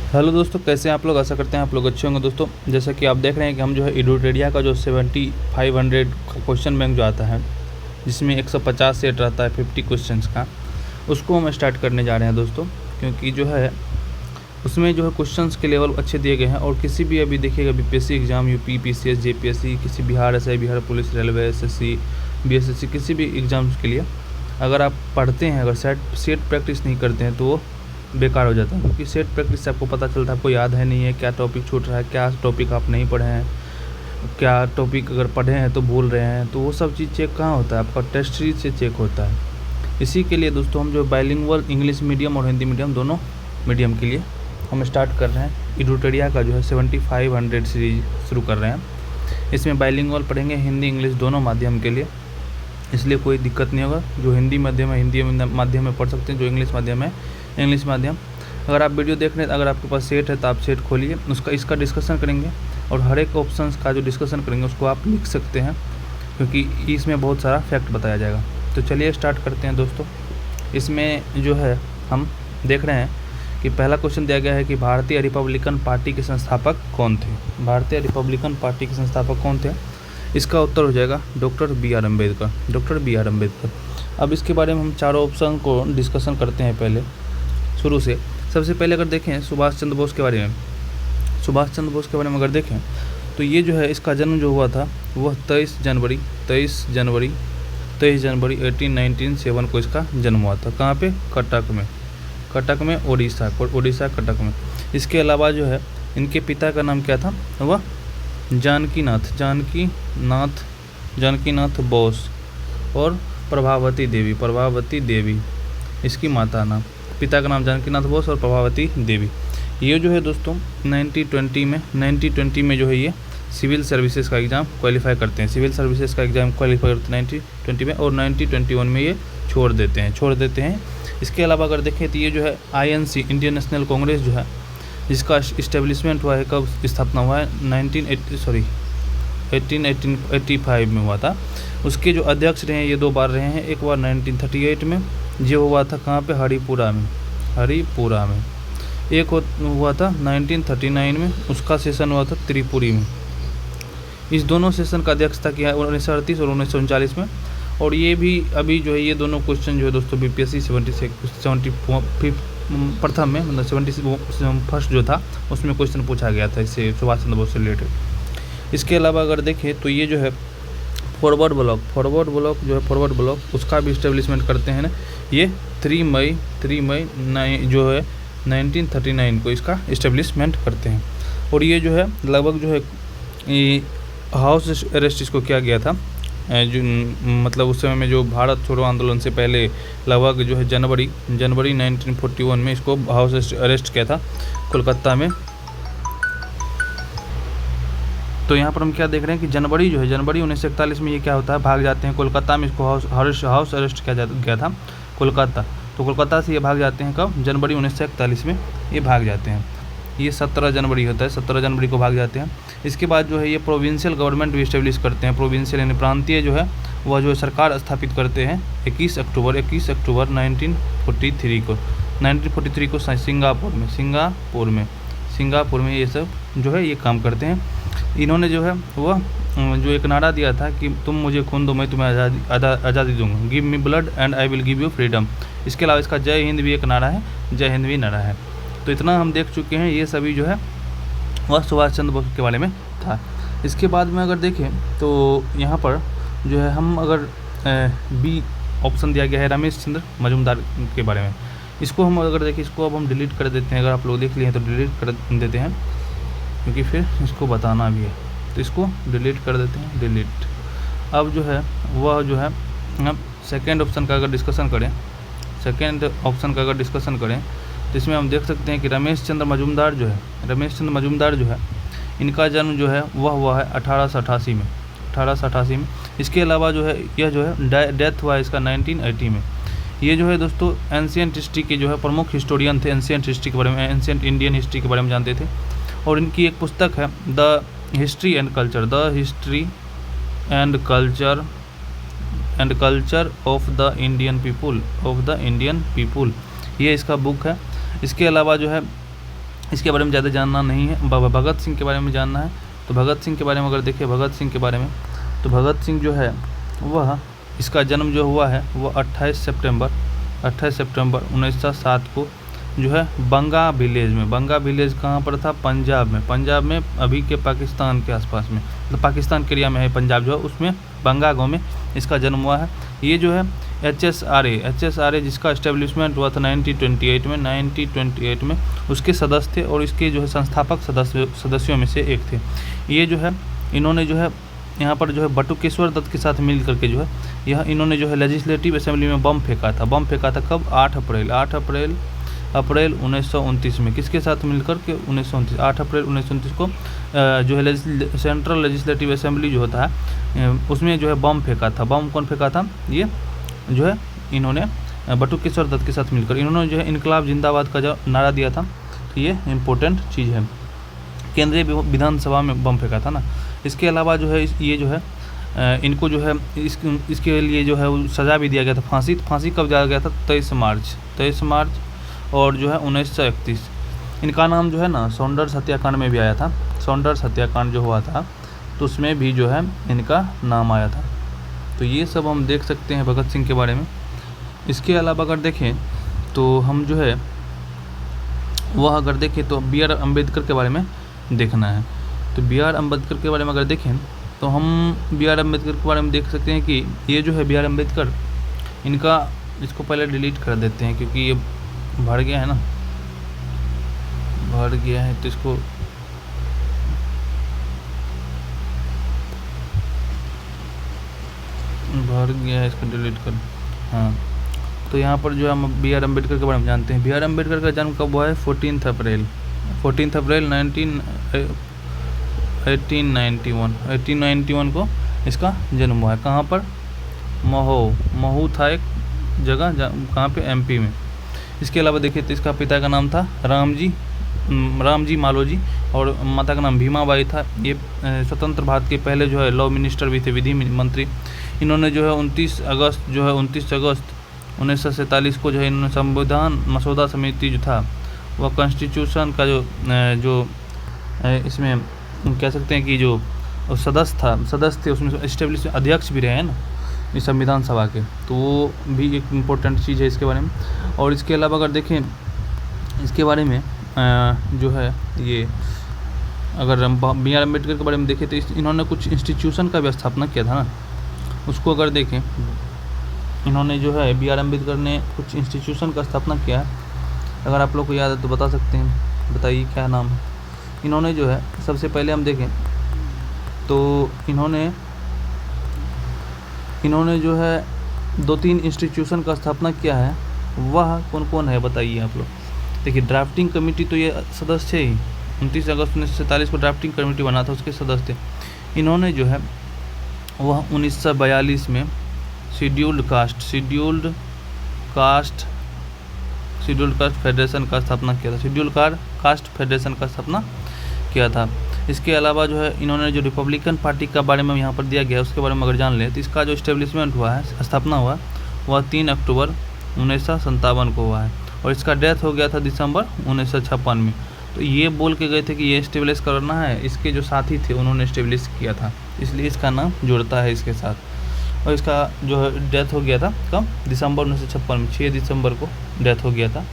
Hello दोस्तों, कैसे हैं आप लोग। आशा करते हैं आप लोग अच्छे होंगे। दोस्तों, जैसा कि आप देख रहे हैं कि हम जो है एडुटेरिया का जो 7500 का क्वेश्चन बैंक जो आता है, जिसमें 150 सेट रहता है 50 क्वेश्चंस का, उसको हम स्टार्ट करने जा रहे हैं दोस्तों। क्योंकि जो है उसमें जो है क्वेश्चंस के लेवल अच्छे दिए गए हैं। और किसी भी अभी देखिएगा BPSC exam, UP, PCS, JPSC, किसी Bihar SI, Bihar police, railway, SSC, BSSC, किसी भी एग्ज़ाम्स के लिए अगर आप पढ़ते हैं, अगर सेट प्रैक्टिस नहीं करते हैं तो वो बेकार हो जाता है। क्योंकि सेट प्रैक्टिस से आपको पता चलता है आपको याद है नहीं है, क्या टॉपिक छूट रहा है, क्या टॉपिक आप नहीं पढ़े हैं, क्या टॉपिक अगर पढ़े हैं तो भूल रहे हैं, तो वो सब चीज़ चेक कहाँ होता है, आपका टेस्ट सीरीज से चेक होता है। इसी के लिए दोस्तों हम जो बाइलिंगुअल इंग्लिश मीडियम और हिंदी मीडियम दोनों मीडियम के लिए हम स्टार्ट कर रहे हैं। एडुटेरिया का जो है 7500 सीरीज शुरू कर रहे हैं। इसमें बाइलिंगुअल पढ़ेंगे, हिंदी इंग्लिश दोनों माध्यम के लिए, इसलिए कोई दिक्कत नहीं होगा। जो हिंदी माध्यम है हिंदी माध्यम में पढ़ सकते हैं, जो इंग्लिश माध्यम है इंग्लिश माध्यम। अगर आप वीडियो देख रहे हैं, अगर आपके पास सेट है तो आप सेट खोलिए, इसका डिस्कशन करेंगे और हर एक ऑप्शंस का जो डिस्कशन करेंगे उसको आप लिख सकते हैं, क्योंकि इसमें बहुत सारा फैक्ट बताया जाएगा। तो चलिए स्टार्ट करते हैं दोस्तों। इसमें जो है हम देख रहे हैं कि पहला क्वेश्चन दिया गया है कि भारतीय रिपब्लिकन पार्टी के संस्थापक कौन थे। भारतीय रिपब्लिकन पार्टी के संस्थापक कौन थे? इसका उत्तर हो जाएगा डॉक्टर बी आर अम्बेडकर। अब इसके बारे में हम चारों ऑप्शन को डिस्कशन करते हैं पहले शुरू से। सबसे पहले अगर देखें सुभाष चंद्र बोस के बारे में अगर देखें तो ये जो है इसका जन्म जो हुआ था वह 23 जनवरी 1897 को इसका जन्म हुआ था। कहाँ पे? कटक में, उड़ीसा कटक में। इसके अलावा जो है इनके पिता का नाम क्या था? वह जानकीनाथ बोस और प्रभावती देवी इसकी माता नाम। पिता का नाम जानकीनाथ बोस और प्रभावती देवी। ये जो है दोस्तों 1920 में जो है ये सिविल सर्विसेज का एग्ज़ाम क्वालिफाई करते हैं। 1920 में, और 1921 में ये छोड़ देते हैं। इसके अलावा अगर देखें तो ये जो है INC इंडियन नेशनल कांग्रेस जो है, जिसका इस्टेब्लिशमेंट हुआ है, कब स्थापना हुआ है? 1885 में हुआ था। उसके जो अध्यक्ष रहे हैं ये 2 बार रहे हैं। एक बार 1938 में, जो हुआ था कहाँ पे? हरिपुरा में। एक हुआ था 1939 में, उसका सेशन हुआ था त्रिपुरी में। इस दोनों सेशन का अध्यक्षता किया 1938 और 1939 में। और ये भी अभी जो है ये दोनों क्वेश्चन जो है दोस्तों बीपीएससी 75 प्रथम में, मतलब 71st जो था उसमें क्वेश्चन पूछा गया था इससे, सुभाष चंद्र बोस से रिलेटेड। इसके अलावा अगर देखें तो ये जो है फॉरवर्ड ब्लॉक उसका भी इस्टेब्लिशमेंट करते हैं ना, ये 3 मई जो है 1939 को इसका इस्टेब्लिशमेंट करते हैं। और ये जो है लगभग जो है हाउस अरेस्ट इसको किया गया था, जो मतलब उस समय में जो भारत छोड़ो आंदोलन से पहले लगभग जो है जनवरी 1941 में इसको हाउस अरेस्ट किया था कोलकाता में। तो यहाँ पर हम क्या देख रहे हैं कि जनवरी 1941 में ये क्या होता है, भाग जाते हैं कोलकाता में। इसको हाउस अरेस्ट किया गया था कोलकाता। तो कोलकाता से ये भाग जाते हैं कब? जनवरी 1941 में ये भाग जाते हैं। ये 17 जनवरी होता है, 17 जनवरी को भाग जाते हैं। इसके बाद जो है ये प्रोविंशियल गवर्नमेंट भी इस्टेब्लिश करते हैं। प्रोविंशियल यानी प्रांतीय जो है वह जो है सरकार स्थापित करते हैं 21 अक्टूबर 1943 को सिंगापुर में ये सब जो है ये काम करते हैं। इन्होंने जो है वह जो एक नारा दिया था कि तुम मुझे खून दो मैं तुम्हें आज़ादी दूंगा, give me blood and I will give you freedom. इसके अलावा इसका जय हिंद भी एक नारा है, तो इतना हम देख चुके हैं। ये सभी जो है वह सुभाष चंद्र बोस के बारे में था। इसके बाद में अगर देखें तो यहाँ पर जो है हम अगर बी ऑप्शन दिया गया है रमेश चंद्र मजूमदार के बारे में। इसको हम अगर देखें, इसको अब हम डिलीट कर देते हैं। अगर आप लोग देख लिए हैं तो डिलीट कर देते हैं, क्योंकि फिर इसको बताना भी है, तो इसको डिलीट कर देते हैं, डिलीट। अब जो है वह जो है हम सेकेंड ऑप्शन का अगर डिस्कशन करें तो इसमें हम देख सकते हैं कि रमेश चंद्र मजूमदार जो है इनका जन्म जो है वह हुआ है 1888 में। इसके अलावा जो है यह जो है डेथ हुआ है इसका 1980 में। ये जो है दोस्तों एंशिएंट हिस्ट्री के जो है प्रमुख हिस्टोरियन थे। एंशिएंट इंडियन हिस्ट्री के बारे में जानते थे। और इनकी एक पुस्तक है the history and culture of the Indian people, ये इसका बुक है। इसके अलावा जो है इसके बारे में ज़्यादा जानना नहीं है। भगत सिंह के बारे में जानना है तो भगत सिंह के बारे में अगर देखें भगत सिंह के बारे में, तो भगत सिंह जो है वह, इसका जन्म जो हुआ है वह 28 सितंबर 1907 को जो है बंगा विलेज में। बंगा विलेज कहाँ पर था? पंजाब में अभी के पाकिस्तान के आसपास में, मतलब पाकिस्तान के एरिया में है पंजाब जो है, उसमें बंगा गांव में इसका जन्म हुआ है। ये जो है HSRA जिसका इस्टेब्लिशमेंट हुआ था 1928 में उसके सदस्य थे और इसके जो है संस्थापक सदस्यों में से एक थे। ये जो है इन्होंने जो है यहाँ पर जो है बटुकेश्वर दत्त के साथ मिल करके जो है यह इन्होंने जो है लेजिस्लेटिव असेंबली में बम फेंका था। कब? 8 अप्रैल 1929 में। किसके साथ मिलकर के? 8 अप्रैल 1929 को जो है सेंट्रल लेजिस्लेटिव असेंबली जो होता है उसमें जो है बम फेंका था। बम कौन फेंका था? ये जो है इन्होंने बटुकेश्वर दत्त के साथ मिलकर इन्होंने जो है इनकलाब जिंदाबाद का जो नारा दिया था। तो ये इम्पोर्टेंट चीज़ है। केंद्रीय विधानसभा में बम फेंका था ना। इसके अलावा जो है ये जो है इनको जो है इसके लिए जो है सज़ा भी दिया गया था, फांसी कब दिया गया था? 23 मार्च और जो है 1931। इनका नाम जो है ना सॉन्डर्स हत्याकांड में भी आया था। सॉन्डर्स हत्याकांड जो हुआ था तो उसमें भी जो है इनका नाम आया था। तो ये सब हम देख सकते हैं भगत सिंह के बारे में। इसके अलावा अगर देखें तो हम जो है वह अगर देखें तो B.R. अम्बेडकर के बारे में देखना है। तो B.R. अम्बेडकर के बारे में अगर देखें तो हम B.R. अम्बेडकर के बारे में देख सकते हैं कि ये जो है B.R. अम्बेडकर, इनका इसको पहले डिलीट कर देते हैं क्योंकि ये भर गया है ना, भर गया है तो इसको भर गया है, इसको डिलीट कर। हाँ, तो यहाँ पर जो है हम B.R. अम्बेडकर के बारे में जानते हैं। B.R. अम्बेडकर का जन्म कब हुआ है? 14 अप्रैल 1891 को इसका जन्म हुआ है। कहाँ पर? महू था एक जगह, कहाँ पे? MP में। इसके अलावा देखिए तो इसका पिता का नाम था रामजी मालोजी और माता का नाम भीमाबाई था। ये स्वतंत्र भारत के पहले जो है लॉ मिनिस्टर भी थे, विधि मंत्री। इन्होंने जो है 29 अगस्त 1947 को जो है इन्होंने संविधान मसौदा समिति जो था वह कॉन्स्टिट्यूशन का जो इसमें कह सकते हैं कि जो सदस्य थे उसमें एस्टेब्लिश अध्यक्ष भी रहे हैं ना इस संविधान सभा के, तो वो भी एक इम्पोर्टेंट चीज़ है इसके बारे में। और इसके अलावा अगर देखें इसके बारे में जो है ये अगर हम B.R. अम्बेडकर के बारे में देखें तो इन्होंने कुछ इंस्टीट्यूशन का भी स्थापना किया था ना, उसको अगर देखें इन्होंने जो है B.R. अम्बेडकर ने कुछ इंस्टीट्यूशन का स्थापना किया है। अगर आप लोग को याद है तो बता सकते हैं, बताइए क्या नाम है। इन्होंने जो है सबसे पहले हम देखें तो इन्होंने जो है 2-3 इंस्टीट्यूशन का स्थापना किया है। वह कौन कौन है बताइए आप लोग। देखिए ड्राफ्टिंग कमेटी तो ये सदस्य ही 29 अगस्त 1947 को ड्राफ्टिंग कमेटी बना था, उसके सदस्य थे। इन्होंने जो है वह 1942 में शेड्यूल्ड कास्ट फेडरेशन का स्थापना किया था। शेड्यूल्ड कास्ट फेडरेशन का स्थापना किया था। इसके अलावा जो है इन्होंने जो रिपब्लिकन पार्टी का बारे में यहाँ पर दिया गया उसके बारे में अगर जान लें तो इसका जो इस्टेब्लिशमेंट हुआ है, स्थापना हुआ, वह 3 अक्टूबर 1957 को हुआ है और इसका डेथ हो गया था दिसंबर 1956 में। तो ये बोल के गए थे कि ये इस्टेब्लिश करना है, इसके जो साथी थे उन्होंने इस्टेब्लिश किया था, इसलिए इसका नाम जुड़ता है इसके साथ। और इसका जो है डेथ हो गया था कब? दिसंबर 1956 में, 6 दिसंबर को डेथ हो गया था।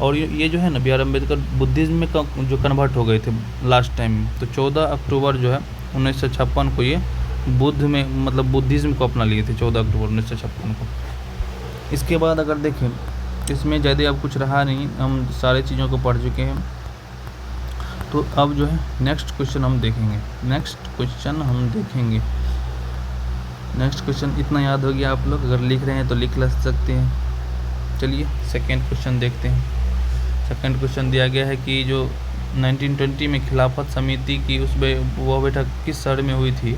और ये जो है ना B.R. अम्बेडकर बुद्धिज़्म में जो कन्वर्ट हो गए थे लास्ट टाइम में, तो 14 अक्टूबर जो है 1956 को ये बुद्धिज़्म को अपना लिए थे 14 अक्टूबर 1956 को। इसके बाद अगर देखें इसमें ज़्यादा अब कुछ रहा नहीं, हम सारे चीज़ों को पढ़ चुके हैं। तो अब जो है नेक्स्ट क्वेश्चन हम देखेंगे। नेक्स्ट क्वेश्चन इतना याद हो गया आप लोग, अगर लिख रहे हैं तो लिख सकते हैं। चलिए सेकेंड क्वेश्चन देखते हैं। सेकेंड क्वेश्चन दिया गया है कि जो 1920 में खिलाफत समिति की वह बैठक किस शहर में हुई थी?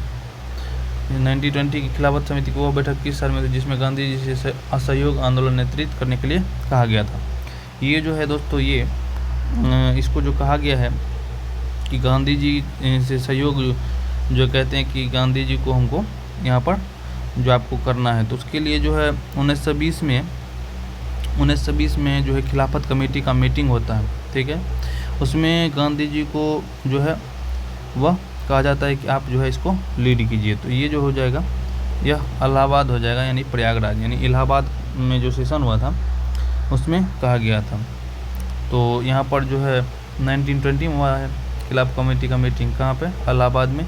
1920 की खिलाफत समिति की वह बैठक किस शहर में थी जिसमें गांधी जी से असहयोग आंदोलन नेतृत्व करने के लिए कहा गया था? ये जो है दोस्तों ये इसको जो कहा गया है कि गांधी जी से सहयोग जो कहते हैं कि गांधी जी को हमको यहाँ पर जो आपको करना है, तो उसके लिए जो है 1920 में जो है खिलाफत कमेटी का मीटिंग होता है, ठीक है। उसमें गांधी जी को जो है वह कहा जाता है कि आप जो है इसको लीड कीजिए। तो ये जो हो जाएगा यह इलाहाबाद हो जाएगा, यानी प्रयागराज, यानी इलाहाबाद में जो सेशन हुआ था उसमें कहा गया था। तो यहाँ पर जो है 1920 में हुआ है खिलाफ कमेटी का मीटिंग, कहाँ पे, इलाहाबाद में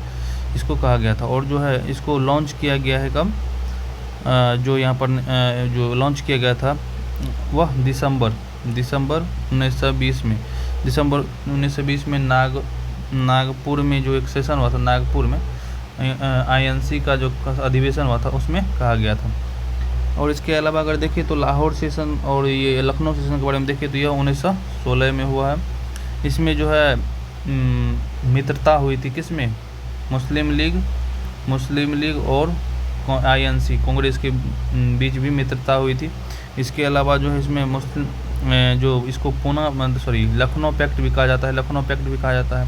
इसको कहा गया था। और जो है इसको लॉन्च किया गया है कब, जो यहाँ पर जो लॉन्च किया गया था वह दिसंबर 1920 में, दिसंबर 1920 में नागपुर में जो एक सेशन हुआ था, नागपुर में INC का जो अधिवेशन हुआ था उसमें कहा गया था। और इसके अलावा अगर देखिए तो लाहौर सेशन और ये लखनऊ सेशन के बारे में देखिए तो यह 1916 में हुआ है। इसमें जो है मित्रता हुई थी किसमें, मुस्लिम लीग और INC कांग्रेस के बीच भी मित्रता हुई थी। इसके अलावा जो है इसमें मुस्लिम जो इसको लखनऊ पैक्ट भी कहा जाता है,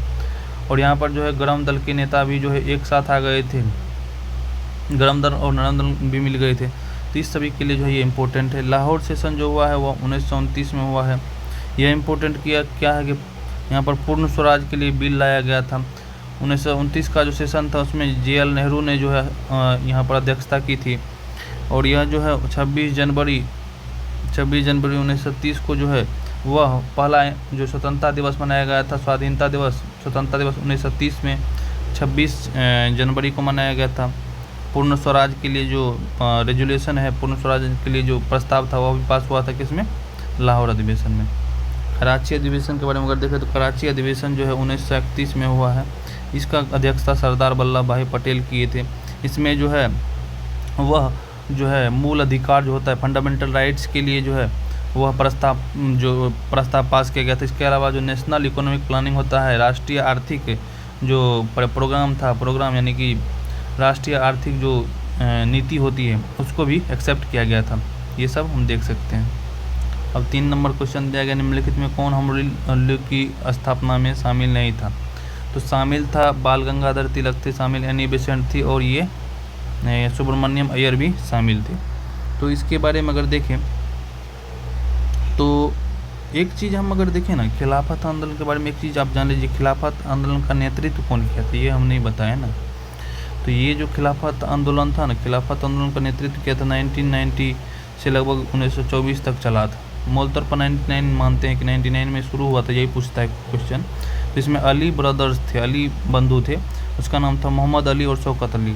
और यहाँ पर जो है गरम दल के नेता भी जो है एक साथ आ गए थे, गरम दल और नरम दल भी मिल गए थे। तो इस सभी के लिए जो है ये इम्पोर्टेंट है। लाहौर सेशन जो हुआ है वह 1929 में हुआ है। यह इम्पोर्टेंट क्या है कि यहाँ पर पूर्ण स्वराज के लिए बिल लाया गया था। 1929 का जो सेशन था उसमें JL नेहरू ने जो है यहाँ पर अध्यक्षता की थी। और यह जो है 26 जनवरी 1930 को जो है वह पहला जो स्वतंत्रता दिवस मनाया गया था, स्वतंत्रता दिवस 1930 में 26 जनवरी को मनाया गया था। पूर्ण स्वराज के लिए जो रेजुलेशन है, पूर्ण स्वराज के लिए जो प्रस्ताव था वह भी पास हुआ था किसमें, लाहौर अधिवेशन में। कराची अधिवेशन के बारे में अगर देखें तो कराची अधिवेशन जो है 1931 में हुआ है। इसका अध्यक्षता सरदार वल्लभ भाई पटेल किए थे। इसमें जो है वह जो है मूल अधिकार जो होता है, फंडामेंटल राइट्स के लिए जो है वह प्रस्ताव पास किया गया था। इसके अलावा जो नेशनल इकोनॉमिक प्लानिंग होता है, राष्ट्रीय आर्थिक जो प्रोग्राम यानी कि राष्ट्रीय आर्थिक जो नीति होती है उसको भी एक्सेप्ट किया गया था। ये सब हम देख सकते हैं। अब 3 नंबर क्वेश्चन दिया गया, निम्नलिखित में कौन होम रूल की स्थापना में शामिल नहीं था। तो शामिल था बाल गंगाधर तिलक थे, शामिल एनी बेसेंट थी, और ये सुब्रमण्यम अय्यर भी शामिल थे। तो इसके बारे में अगर देखें तो एक चीज़ हम अगर देखें ना, खिलाफत आंदोलन के बारे में एक चीज़ आप जान लीजिए, खिलाफत आंदोलन का नेतृत्व कौन किया था ये हम नहीं बताया ना। तो ये जो खिलाफत आंदोलन था ना, खिलाफत आंदोलन का नेतृत्व किया था 1990 से लगभग 1924 तक चला था। मूल तौर पर 99 मानते हैं कि 99 में शुरू हुआ था, यही पूछता है क्वेश्चन। तो इसमें अली ब्रदर्स थे, अली बंधु थे, उसका नाम था मोहम्मद अली और शौकत अली।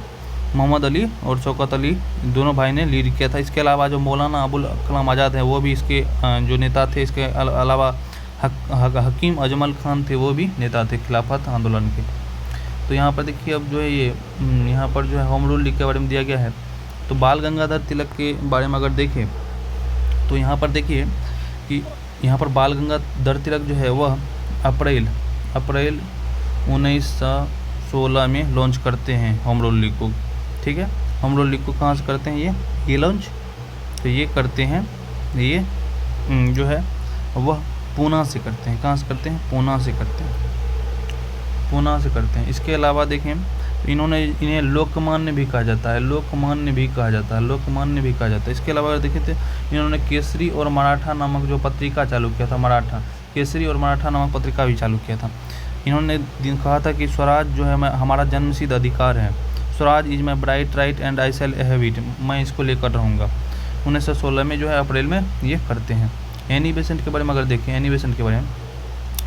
मोहम्मद अली और शौकत अली दोनों भाई ने लीड किया था। इसके अलावा जो मौलाना अबुल कलाम आज़ाद हैं वो भी इसके जो नेता थे। इसके अलावा हकीम अजमल खान थे, वो भी नेता थे खिलाफत आंदोलन के। तो यहाँ पर देखिए अब जो है ये यहाँ पर जो है होम रूल के बारे में दिया गया है। तो बाल गंगाधर तिलक के बारे में अगर देखें तो यहाँ पर देखिए कि यहाँ पर बाल गंगाधर तिलक जो है वह अप्रैल 1916 में लॉन्च करते हैं होम रूल लीग को। ठीक है, होम रूल लीग को कहाँ से करते हैं ये लॉन्च, तो ये करते हैं, ये जो है वह पूना से करते हैं। कहाँ से करते हैं, पूना से करते हैं। इसके अलावा देखें इन्हें लोकमान्य भी कहा जाता है, इसके अलावा अगर देखें तो इन्होंने केसरी और मराठा नामक जो पत्रिका चालू किया था, केसरी और मराठा नामक पत्रिका भी चालू किया था। इन्होंने कहा था कि स्वराज जो है हमारा जन्मसिद्ध अधिकार है, Swaraj is my bright right and I shall have it, मैं इसको लेकर रहूँगा। 1916 में जो है अप्रैल में ये करते हैं। एनी बेसेंट के बारे में अगर देखें, एनी बेसेंट के बारे में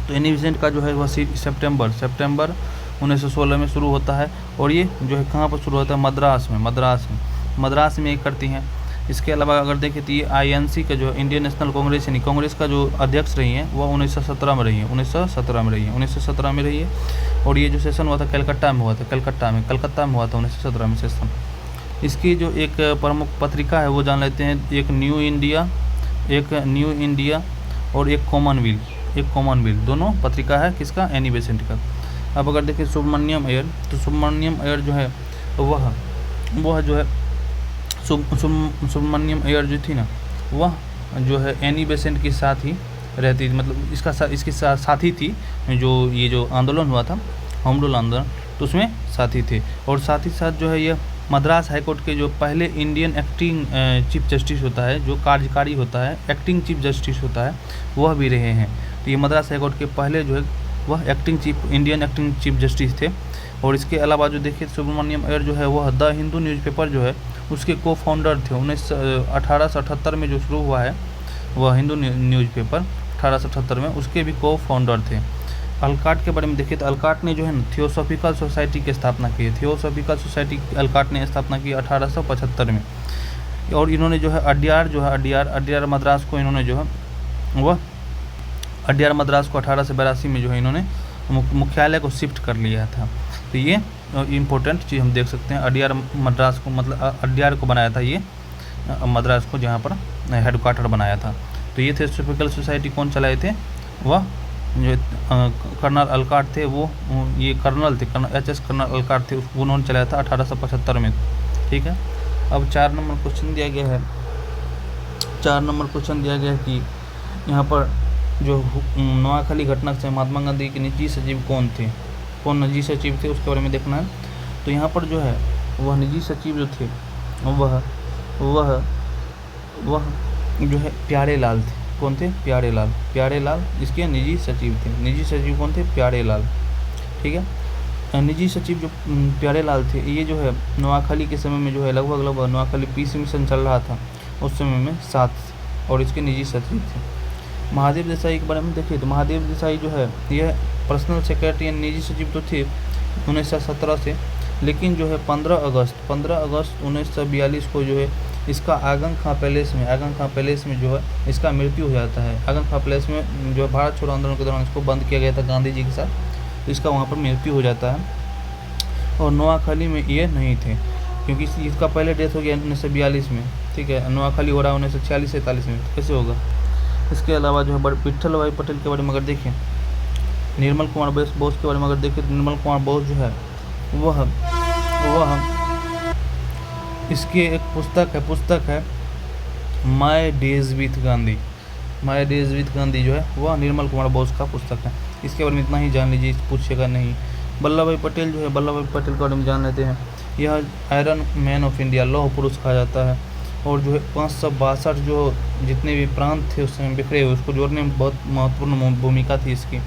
तो एनी बेसेंट का जो है वह सितंबर 1916 में शुरू होता है। और ये जो है कहाँ पर शुरू होता है, मद्रास में ये करती हैं। इसके अलावा अगर देखें तो ये INC का जो इंडियन नेशनल कांग्रेस यानी कांग्रेस का जो अध्यक्ष रही हैं वह 1917 में रही है, 1917 में रही है। और ये जो सेशन हुआ था कलकत्ता में हुआ था 1917 में सेशन। इसकी जो एक प्रमुख पत्रिका है वो जान लेते हैं, एक न्यू इंडिया और एक कॉमनवेल्थ, दोनों पत्रिका है किसका, एनी बेसेंट का। अब अगर देखें सुब्रमण्यम अय्यर जो है वह जो है सुब्रमण्यम अय्यर जो थी ना वह जो है एनी बेसेंट के साथ ही रहती थी, मतलब इसके साथी थी। ये जो आंदोलन हुआ था होम रूल आंदोलन, तो उसमें साथी थे। और साथ ही साथ जो है ये मद्रास हाईकोर्ट के जो पहले इंडियन एक्टिंग चीफ जस्टिस होता है, जो कार्यकारी होता है, एक्टिंग चीफ जस्टिस होता है, वह भी रहे हैं। तो ये मद्रास हाई कोर्ट के पहले जो है वह इंडियन एक्टिंग चीफ जस्टिस थे। और इसके अलावा जो देखिए सुब्रमण्यम अय्यर जो है वह द हिंदू न्यूज़पेपर जो है उसके को फाउंडर थे। 1878 में जो शुरू हुआ है वह हिंदू न्यूज़पेपर 1878 में, उसके भी को फाउंडर थे। अल्काट के बारे में देखिए तो अल्काट ने जो है थियोसॉफिकल सोसाइटी की स्थापना की है। थियोसॉफिकल सोसाइटी अल्काट ने स्थापना की 1875 में। और इन्होंने जो है अड्यार मद्रास को इन्होंने जो है वह अड्यार मद्रास को 1882 में जो है इन्होंने मुख्यालय को शिफ्ट कर लिया था। तो ये इम्पोर्टेंट चीज़ हम देख सकते हैं। अड्यार मद्रास को मतलब अड्यार को बनाया था ये मद्रास को, जहाँ पर हेडक्वार्टर बनाया था। तो ये थियोसॉफिकल सोसाइटी कौन चलाए थे? वह जो कर्नल अल्काट थे, वो ये कर्नल थे, एच.एस. कर्नल अल्काट थे, उन्होंने चलाया था 1875 में। ठीक है। अब 4 नंबर क्वेश्चन दिया गया है। 4 नंबर क्वेश्चन दिया गया है कि यहाँ पर जो नोआखाली घटना से महात्मा गांधी के निजी सचिव कौन थे, कौन निजी सचिव थे, उसके बारे में देखना है। तो यहाँ पर जो है वह निजी सचिव जो थे वह जो है प्यारे लाल थे। कौन थे? प्यारे लाल इसके निजी सचिव थे। निजी सचिव कौन थे? प्यारे लाल। ठीक है। निजी सचिव जो प्यारे लाल थे, ये जो है नोआखाली के समय में जो है लगभग नोआखाली पीस मिशन चल रहा था उस समय में 7, और इसके निजी सचिव थे। महादेव देसाई के बारे में देखिए तो महादेव देसाई जो है यह पर्सनल सेक्रेटरी यानी निजी सचिव तो थे 1917 से, लेकिन जो है 15 अगस्त 1942 को जो है इसका आगन खां पैलेस में जो है इसका मृत्यु हो जाता है। आगन खां पैलेस में जो भारत छोड़ो आंदोलन के दौरान इसको बंद किया गया था गांधी जी के साथ, तो इसका वहाँ पर मृत्यु हो जाता है। और नोआखाली में ये नहीं थे क्योंकि इसका पहले डेथ हो गया 1942 में। ठीक है। नोआखाली हो रहा है 1946-47 में, तो कैसे होगा? इसके अलावा जो है विट्ठल भाई पटेल के बारे में अगर देखें, निर्मल कुमार बोस के बारे में अगर देखें तो निर्मल कुमार बोस जो है वह इसके एक पुस्तक है माय डेज विथ गांधी जो है वह निर्मल कुमार बोस का पुस्तक है। इसके बारे में इतना ही जान लीजिए, पूछेगा नहीं। वल्लभ भाई पटेल जो है वल्लभ भाई पटेल के बारे में जान लेते हैं। यह आयरन मैन ऑफ इंडिया, लौह पुरुष कहा जाता है। और जो है 562 जो जितने भी प्रांत थे उस समय बिखरे हुए, उसको जोड़ने में बहुत महत्वपूर्ण भूमिका थी इसकी।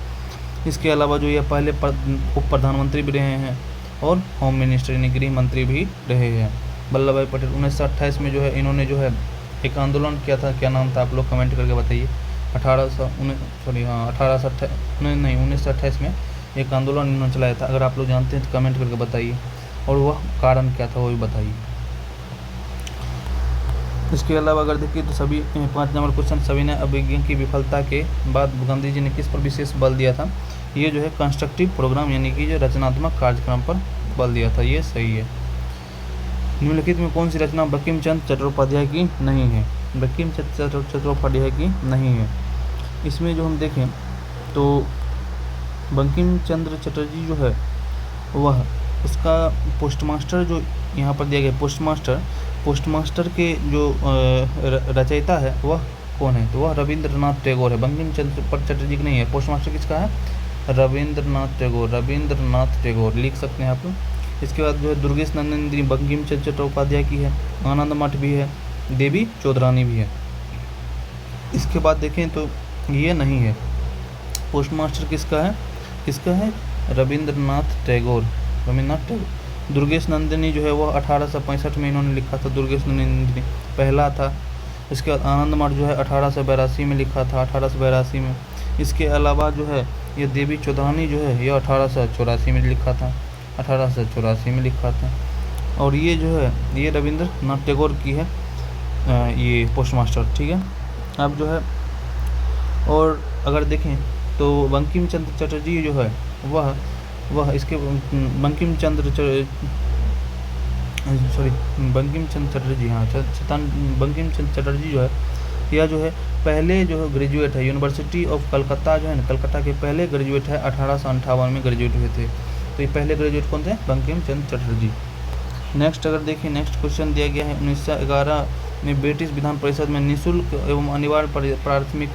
इसके अलावा जो ये पहले उप प्रधानमंत्री भी रहे हैं और होम मिनिस्टर यानी गृह मंत्री भी रहे हैं। वल्लभ भाई पटेल 1928 में जो है इन्होंने जो है एक आंदोलन किया था, क्या नाम था आप लोग कमेंट करके बताइए। 1928 में एक आंदोलन इन्होंने चलाया था। अगर आप लोग जानते हैं तो कमेंट करके बताइए, और वह कारण क्या था वो भी बताइए। इसके अलावा अगर देखिए तो सभी 5 नंबर क्वेश्चन, सविनय अभिज्ञा की विफलता के बाद गांधी जी ने किस पर विशेष बल दिया था? ये जो है कंस्ट्रक्टिव प्रोग्राम यानी कि जो रचनात्मक कार्यक्रम पर बल दिया था। ये सही है। निम्नलिखित में कौन सी रचना बंकिम चंद्र चट्टोपाध्याय की नहीं है? बंकिम चंद्र चट्टोपाध्याय की नहीं है। इसमें जो हम देखें तो बंकिम चंद्र चटर्जी जो है वह उसका पोस्टमास्टर जो यहाँ पर दिया गया पोस्टमास्टर के जो रचयिता है वह कौन है? तो वह रविंद्रनाथ टैगोर है। बंकिम चंद्र चटर्जी की नहीं है। पोस्टमास्टर किसका है? रविंद्रनाथ टैगोर लिख सकते हैं आप। इसके बाद जो है दुर्गेश नंदिनी बंकिम चंद्र चट्टोपाध्याय की है। आनंद मठ भी है, देवी चौधरानी भी है। इसके बाद देखें तो ये नहीं है। पोस्टमास्टर किसका है? इसका है रविंद्रनाथ टैगोर। दुर्गेश नंदिनी जो है वह 1865 में इन्होंने लिखा था। दुर्गेश नंदिनी पहला था। इसके बाद आनंद मठ जो है 1882 में लिखा था, 1882 में। इसके अलावा जो है ये देवी चौधरानी जो है यह 1884 में लिखा था, 1884 में लिखा था। और ये जो है ये रविंद्रनाथ टैगोर की है ये पोस्टमास्टर। ठीक है। अब जो है और अगर देखें तो बंकिम चंद्र चटर्जी जो है वह इसके बंकिम चंद्र चटर्जी जो है यह जो है पहले जो है ग्रेजुएट है यूनिवर्सिटी ऑफ कलकत्ता जो है ना, कलकत्ता के पहले ग्रेजुएट है। 1858 में ग्रेजुएट हुए थे। तो ये पहले ग्रेजुएट कौन थे? बंकिम चंद्र चटर्जी। नेक्स्ट अगर देखिए नेक्स्ट क्वेश्चन दिया गया है 1911 में ब्रिटिश विधान परिषद में निःशुल्क एवं अनिवार्य प्राथमिक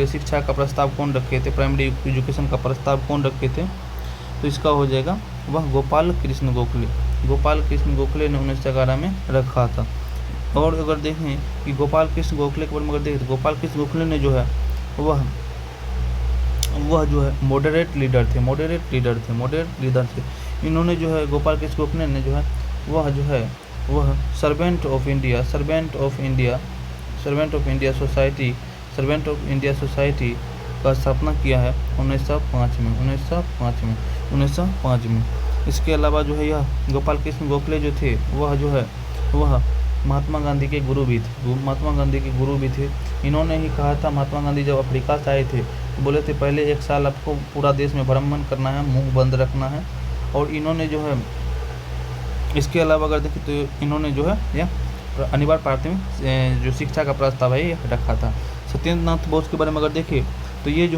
शिक्षा का प्रस्ताव कौन रखे थे? प्राइमरी एजुकेशन का प्रस्ताव कौन रखे थे? तो इसका हो जाएगा वह गोपाल कृष्ण गोखले ने 1911 में रखा था। और अगर देखें कि गोपाल कृष्ण गोखले के बारे में अगर देखें तो गोपाल कृष्ण गोखले ने जो है वह वह जो है मॉडरेट लीडर थे। इन्होंने जो है गोपाल कृष्ण गोखले ने जो है वह सर्वेंट ऑफ इंडिया सोसाइटी का स्थापना किया है 1905 में। इसके अलावा जो है यह गोपाल कृष्ण गोखले जो थे वह महात्मा गांधी के गुरु भी थे। इन्होंने ही कहा था, महात्मा गांधी जब अफ्रीका से आए थे तो बोले थे पहले 1 साल आपको पूरा देश में भ्रमण करना है, मुंह बंद रखना है। और इन्होंने जो है इसके अलावा अगर देखें तो इन्होंने जो है यह अनिवार्य प्राथमिक जो शिक्षा का प्रस्ताव है ये रखा था। सत्येंद्र नाथ बोस के बारे में अगर देखें तो ये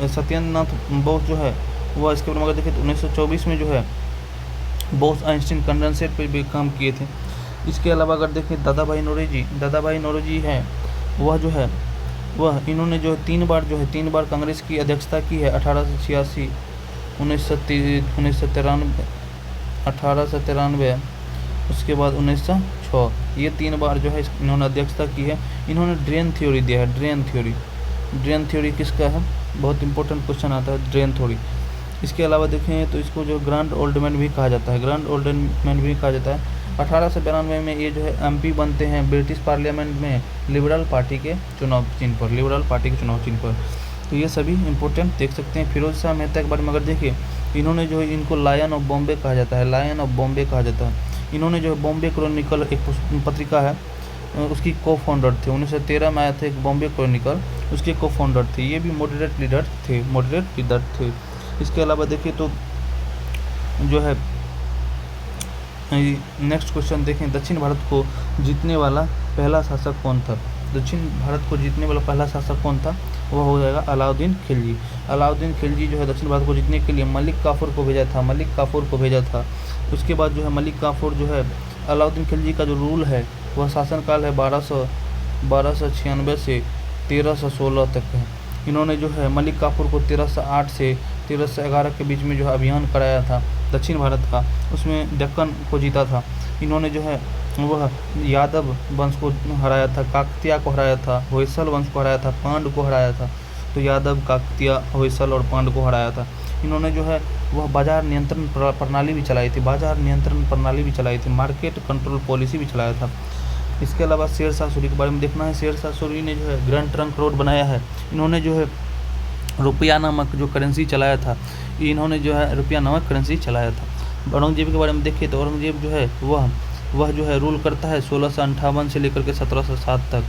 सत्येंद्र नाथ बोस जो है वह इसके बारे में अगर देखें तो 1924 में जो है बोस आइंस्टीन कंडेंसेट पर भी काम किए थे। इसके अलावा अगर देखें दादा भाई नौरोजी है वह इन्होंने जो 3 बार कांग्रेस की अध्यक्षता की है 1886, 1893, उसके बाद 1906। ये 3 बार जो है इन्होंने अध्यक्षता की है। इन्होंने ड्रेन थ्योरी दिया है। ड्रेन थ्योरी किसका है? बहुत इंपॉर्टेंट क्वेश्चन आता है ड्रेन थ्योरी। इसके अलावा देखें तो इसको जो ग्रैंड ओल्ड मैन भी कहा जाता है। 1892 में ये जो है MP बनते हैं ब्रिटिश पार्लियामेंट में लिबरल पार्टी के चुनाव चिन्ह पर। तो ये सभी इंपॉर्टेंट देख सकते हैं। फिरोज शाह मेहता के बारे में अगर देखें, इन्होंने जो है इनको लायन ऑफ बॉम्बे कहा जाता है। इन्होंने जो है बॉम्बे क्रॉनिकल एक पत्रिका है उसकी को फाउंडर थे। 1913 में आया था एक बॉम्बे क्रॉनिकल, उसके को फाउंडर थे। ये भी मॉडरेट लीडर थे। इसके अलावा देखिए तो जो है नेक्स्ट क्वेश्चन देखें, दक्षिण भारत को जीतने वाला पहला शासक कौन था? वह हो जाएगा अलाउद्दीन खिलजी जो है दक्षिण भारत को जीतने के लिए मलिक काफूर को भेजा था। उसके बाद जो है मलिक काफूर जो है अलाउद्दीन खिलजी का जो रूल है वह शासनकाल है 1296 से 1316 तक है। इन्होंने जो है मलिक काफूर को 1308 से 1311 के बीच में जो है अभियान कराया था दक्षिण भारत का, उसमें दक्कन को जीता था। इन्होंने जो है वह यादव वंश को हराया था, काकतिया को हराया था, होयसल वंश को हराया था, पांड को हराया था। तो यादव, काकतिया, होयसल और पांड को हराया था। इन्होंने जो है वह बाजार नियंत्रण प्रणाली भी चलाई थी, मार्केट कंट्रोल पॉलिसी भी चलाया था। इसके अलावा शेर शाह सूरी के बारे में देखना है। शेर शाह सूरी ने जो है ग्रैंड ट्रंक रोड बनाया है। इन्होंने जो है रुपया नामक जो करेंसी चलाया था, औरंगजेब के बारे में देखिए तो औरंगजेब जो है वह जो है रूल करता है 1658 से लेकर के 1707 तक।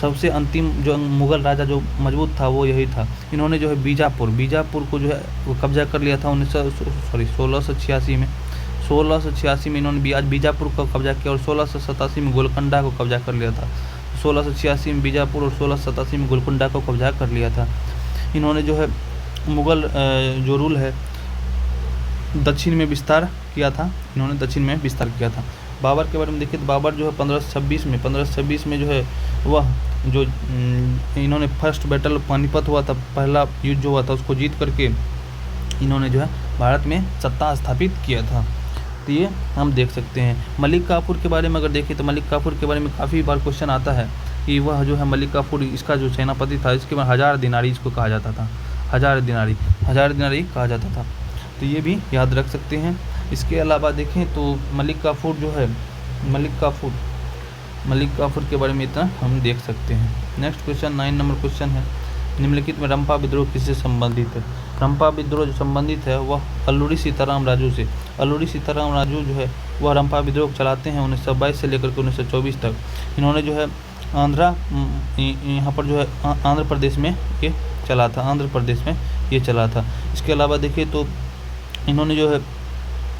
सबसे अंतिम जो मुगल राजा जो मजबूत था वो यही था। इन्होंने जो है बीजापुर को जो है वो कब्जा कर लिया था 1686 में इन्होंने बीजापुर को कब्जा किया और 1687 में गोलकुंडा को कब्जा कर लिया था। 1686 में बीजापुर और 1687 में गोलकुंडा को कब्जा कर लिया था। इन्होंने जो है मुगल जो रूल है दक्षिण में विस्तार किया था। बाबर के बारे में देखिए तो बाबर जो है 1526 में जो है वह जो इन्होंने फर्स्ट बैटल पानीपत हुआ था, पहला युद्ध जो हुआ था उसको जीत करके इन्होंने जो है भारत में सत्ता स्थापित किया था। तो ये हम देख सकते हैं। मलिक काफूर के बारे में अगर देखें तो मलिक काफूर के बारे में काफ़ी बार क्वेश्चन आता है कि वह जो है मलिक काफूर इसका जो सेनापति था, इसके बाद 1000 दिनारी इसको कहा जाता था। 1000 दिनारी कहा जाता था। तो ये भी याद रख सकते हैं। इसके अलावा देखें तो मलिक काफूर के बारे में इतना हम देख सकते हैं। नेक्स्ट क्वेश्चन 9 नंबर क्वेश्चन है, निम्नलिखित में रंपा विद्रोह किससे संबंधित है? रंपा विद्रोह जो संबंधित है वह अल्लूरी सीताराम राजू से। अल्लूरी सीताराम राजू जो है वह रंपा विद्रोह चलाते हैं 1922 से लेकर के 1924 तक। इन्होंने जो है यहाँ पर जो है आंध्र प्रदेश में ये चला था। इसके अलावा देखिए तो इन्होंने जो है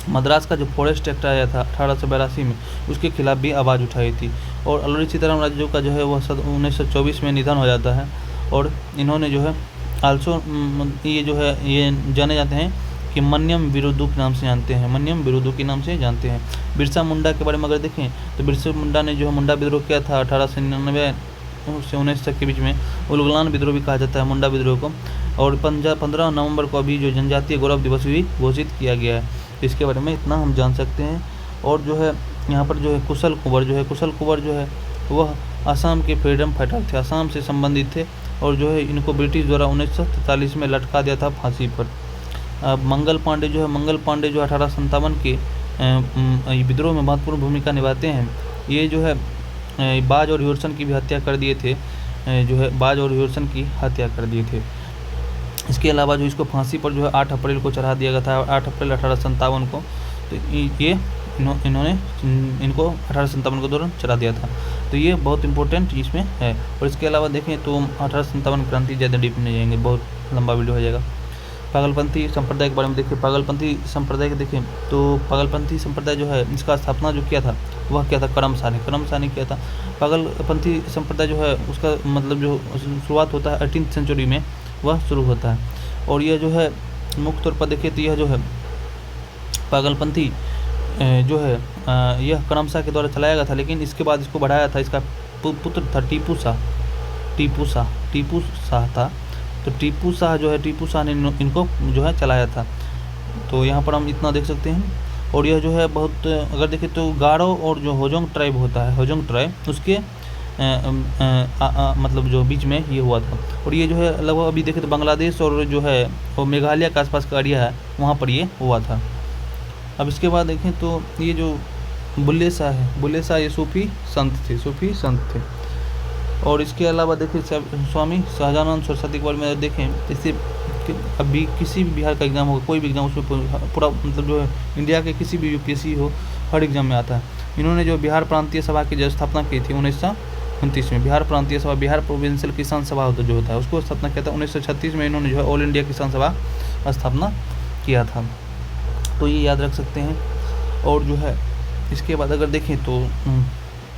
मद्रास का जो फॉरेस्ट एक्ट आया था 1882 में उसके खिलाफ भी आवाज़ उठाई थी। और अल्लूरी सीताराम राजू का जो है वह 1924 में निधन हो जाता है। और इन्होंने जो है ये जाने जाते हैं कि मन्यम बिरुदु के नाम से जानते हैं। बिरसा मुंडा के बारे में अगर देखें तो बिरसा मुंडा ने जो है मुंडा विद्रोह किया था 1899 से 19 तक के बीच में। उलगुलान विद्रोह भी कहा जाता है मुंडा विद्रोह को। और 15 नवंबर को अभी जो जनजातीय गौरव दिवस भी घोषित किया गया है। इसके बारे में इतना हम जान सकते हैं। और जो है यहाँ पर जो है कुशल कुंवर जो है वह आसाम के फ्रीडम फाइटर थे, आसाम से संबंधित थे। और जो है इनको ब्रिटिश द्वारा 1943 में लटका दिया था फांसी पर। मंगल पांडे जो 1857 के विद्रोह में महत्वपूर्ण भूमिका निभाते हैं। ये जो है बाज और ह्यूरसन की भी हत्या कर दिए थे, बाज और ह्यूरसन की हत्या कर दिए थे। इसके अलावा जो इसको फांसी पर जो है 8 अप्रैल को चढ़ा दिया गया था, 8 अप्रैल 1857 को। तो ये इन्होंने इनको 1857 के दौरान चढ़ा दिया था। तो ये बहुत इंपॉर्टेंट इसमें है। और इसके अलावा देखें तो 1857 क्रांति ज़्यादा डीप में जाएंगे, बहुत लंबा वीडियो हो जाएगा। पागलपंथी संप्रदाय के बारे में देखिए। पागलपंथी संप्रदाय के देखें तो पागलपंथी संप्रदाय जो है इसका स्थापना जो किया था वह क्या था, करमसा ने किया था। पागलपंथी संप्रदाय जो है उसका मतलब जो शुरुआत होता है 18th सेंचुरी में वह शुरू होता है। और यह जो है मुख्य तौर पर देखिए तो यह जो है पागलपंथी जो है यह करमसा के द्वारा चलाया गया था, लेकिन इसके बाद इसको बढ़ाया था। इसका पुत्र था टीपू शाह था। तो टीपू शाह ने इनको जो है चलाया था। तो यहाँ पर हम इतना देख सकते हैं। और यह जो है बहुत, अगर देखें तो गारो और जो होजोंग ट्राइब होता है, होजोंग ट्राइब उसके मतलब जो बीच में ये हुआ था। और ये जो है लगभग अभी देखें तो बांग्लादेश और जो है वो मेघालय के आसपास का एरिया है, वहाँ पर ये हुआ था। अब इसके बाद देखें तो ये जो बुल्ले शाह ये सूफी संत थे। और इसके अलावा देखिए स्वामी शाहजानंद सरस्वती के बारे में देखें, इससे अभी किसी भी बिहार का एग्ज़ाम होगा, कोई भी एग्ज़ाम उसमें पूरा मतलब जो है इंडिया के किसी भी यूपीएससी हो हर एग्ज़ाम में आता है। इन्होंने जो बिहार प्रांतीय सभा की जो स्थापना की थी 1929 में, बिहार प्रांतीय सभा, बिहार प्रोविंशियल किसान सभा जो होता है उसको स्थापना किया था। 1936 में इन्होंने जो है ऑल इंडिया किसान सभा स्थापना किया था। तो ये याद रख सकते हैं। और जो है इसके बाद अगर देखें तो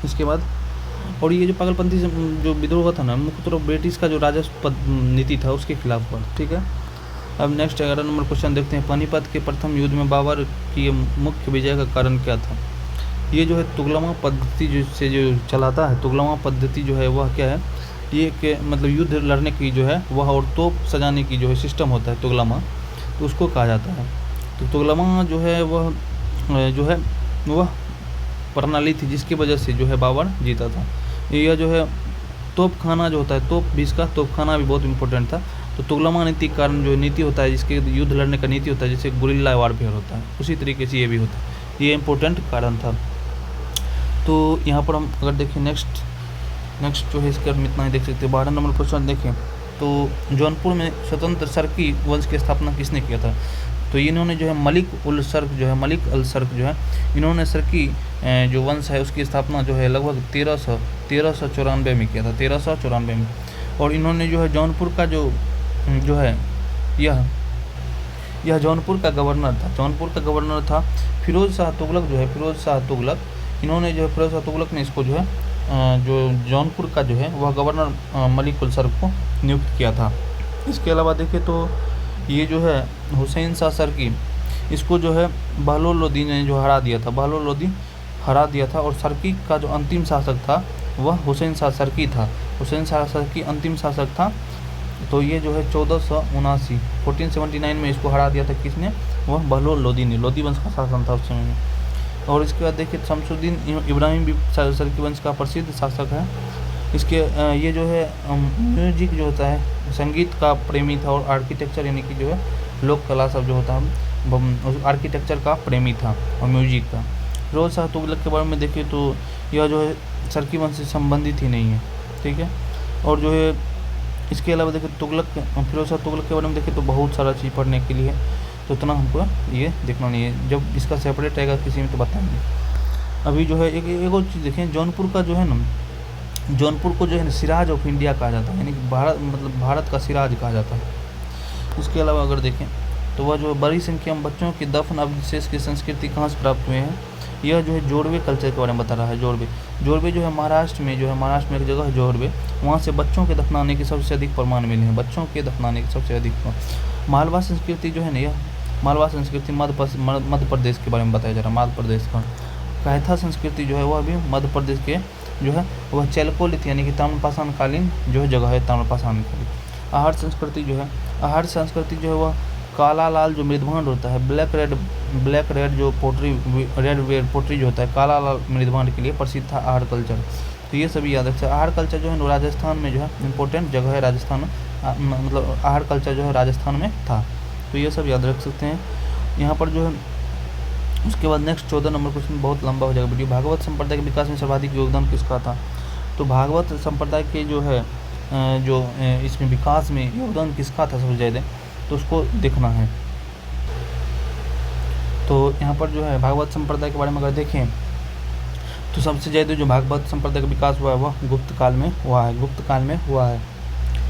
इसके बाद और ये जो पागलपंथी जो विद्रोह हुआ था ना, मुख्य तौर ब्रिटिश का जो राजस्व नीति था उसके खिलाफ हुआ। ठीक है। अब नेक्स्ट 11 नंबर क्वेश्चन देखते हैं। पानीपत के प्रथम युद्ध में बाबर की मुख्य विजय का कारण क्या था? ये जो है तुगलमा पद्धति जो चलाता है, तुगलमा पद्धति जो है वह क्या है, ये कि मतलब युद्ध लड़ने की जो है वह और तोप सजाने की जो है सिस्टम होता है तुगलमा, तो उसको कहा जाता है। तो तुगलमा जो है वह प्रणाली थी जिसकी वजह से जो है बाबर जीता था। यह जो है तोप खाना जो होता है, तोप भी, इसका तोप खाना भी बहुत इंपॉर्टेंट था। तो तुगलमा नीति के कारण जो नीति होता है, जिसके युद्ध लड़ने का नीति होता है, जैसे गुरिल्ला वारफेयर होता है, उसी तरीके से ये भी होता है। ये इंपॉर्टेंट कारण था। तो यहाँ पर हम अगर देखें नेक्स्ट जो है इसके में इतना ही देख सकते हैं। 12 नंबर क्वेश्चन देखें तो जौनपुर में स्वतंत्र सरकी वंश की स्थापना किसने किया था? तो इन्होंने जो है मलिक अल सर्क जो है इन्होंने सरकी जो वंश है उसकी स्थापना जो है लगभग 1394 में किया था, 1394 में। और इन्होंने जो है जौनपुर का जो है यह जौनपुर का गवर्नर था फिरोज शाह तुगलक। इन्होंने जो है फिरोज शाह तुगलक ने इसको जो है जो जौनपुर का जो है वह गवर्नर मलिक उल सर्क को नियुक्त किया था। इसके अलावा देखें तो ये जो है हुसैन शाह सरकी, इसको जो है बहलोल लोदी ने जो हरा दिया था। और सरकी का जो अंतिम शासक था वह हुसैन शाह सरकी था। हुसैन शाह सरकी अंतिम शासक था। तो ये जो है 1479 में इसको हरा दिया था किसने? वह बहलोल लोदी ने। लोदी वंश का शासन था उस समय में। और इसके बाद देखिए शमसुद्दीन इब्राहिम भी सरकी वंश का प्रसिद्ध शासक है। इसके ये जो है म्यूजिक जो होता है, संगीत का प्रेमी था। और आर्किटेक्चर यानी कि जो है लोक कला सब जो होता है आर्किटेक्चर का प्रेमी था और म्यूजिक का। फिरोज शाह तुगलक के बारे में देखिए तो यह जो है सरकी वंश से संबंधित ही नहीं है। ठीक है। और जो है इसके अलावा देखिए फिरोज शाह तुगलक के बारे में देखिए तो बहुत सारा चीज़ पढ़ने के लिए, तो उतना हमको ये देखना नहीं है। जब इसका सेपरेट आएगा किसी में तो बताएंगे। अभी जो है एक और चीज़ देखें, जौनपुर का जो है ना, जौनपुर को जो है सिराज ऑफ इंडिया कहा जाता है, यानी कि भारत का सिराज कहा जाता है। इसके अलावा अगर देखें तो वह जो बड़ी संख्या में बच्चों के दफन अवशेष की संस्कृति कहाँ से प्राप्त हुए हैं? यह जो है जोड़वे कल्चर के बारे में बता रहा है। जोड़वे जो है महाराष्ट्र में एक जगह है जोड़वे, वहाँ से बच्चों के दफनाने के सबसे अधिक प्रमाण मिले हैं। बच्चों के दफनाने के सबसे अधिक मालवा संस्कृति जो है ना, यह मालवा संस्कृति मध्य प्रदेश के बारे में बताया जा रहा है। मध्य प्रदेश का कैथा संस्कृति जो है वह भी मध्य प्रदेश के जो है वह चैलकोलिथ यानी कि ताम्रपाषाण कालीन जो है जगह है, ताम्रपाषाण कालीन। आहार संस्कृति जो है वह काला लाल जो मृदभांड होता है, ब्लैक रेड जो पोट्री जो होता है, काला लाल मृदभांड के लिए प्रसिद्ध था आहार कल्चर। तो ये सभी याद रखते हैं। आहर कल्चर जो है राजस्थान में जो है इम्पोर्टेंट जगह है, राजस्थान में मतलब आहर कल्चर जो है राजस्थान में था। तो ये सब याद रख सकते हैं यहाँ पर जो है। उसके बाद नेक्स्ट 14 नंबर क्वेश्चन बहुत लंबा हो जाएगा वीडियो। भागवत संप्रदाय के विकास में सर्वाधिक योगदान किसका था? तो भागवत संप्रदाय के जो है इसमें विकास में योगदान किसका था सबसे ज़्यादा, तो उसको देखना है। तो यहाँ पर जो है भागवत संप्रदाय के बारे में अगर देखें तो सबसे ज़्यादा जो भागवत संप्रदाय का विकास हुआ है वह गुप्त काल में हुआ है।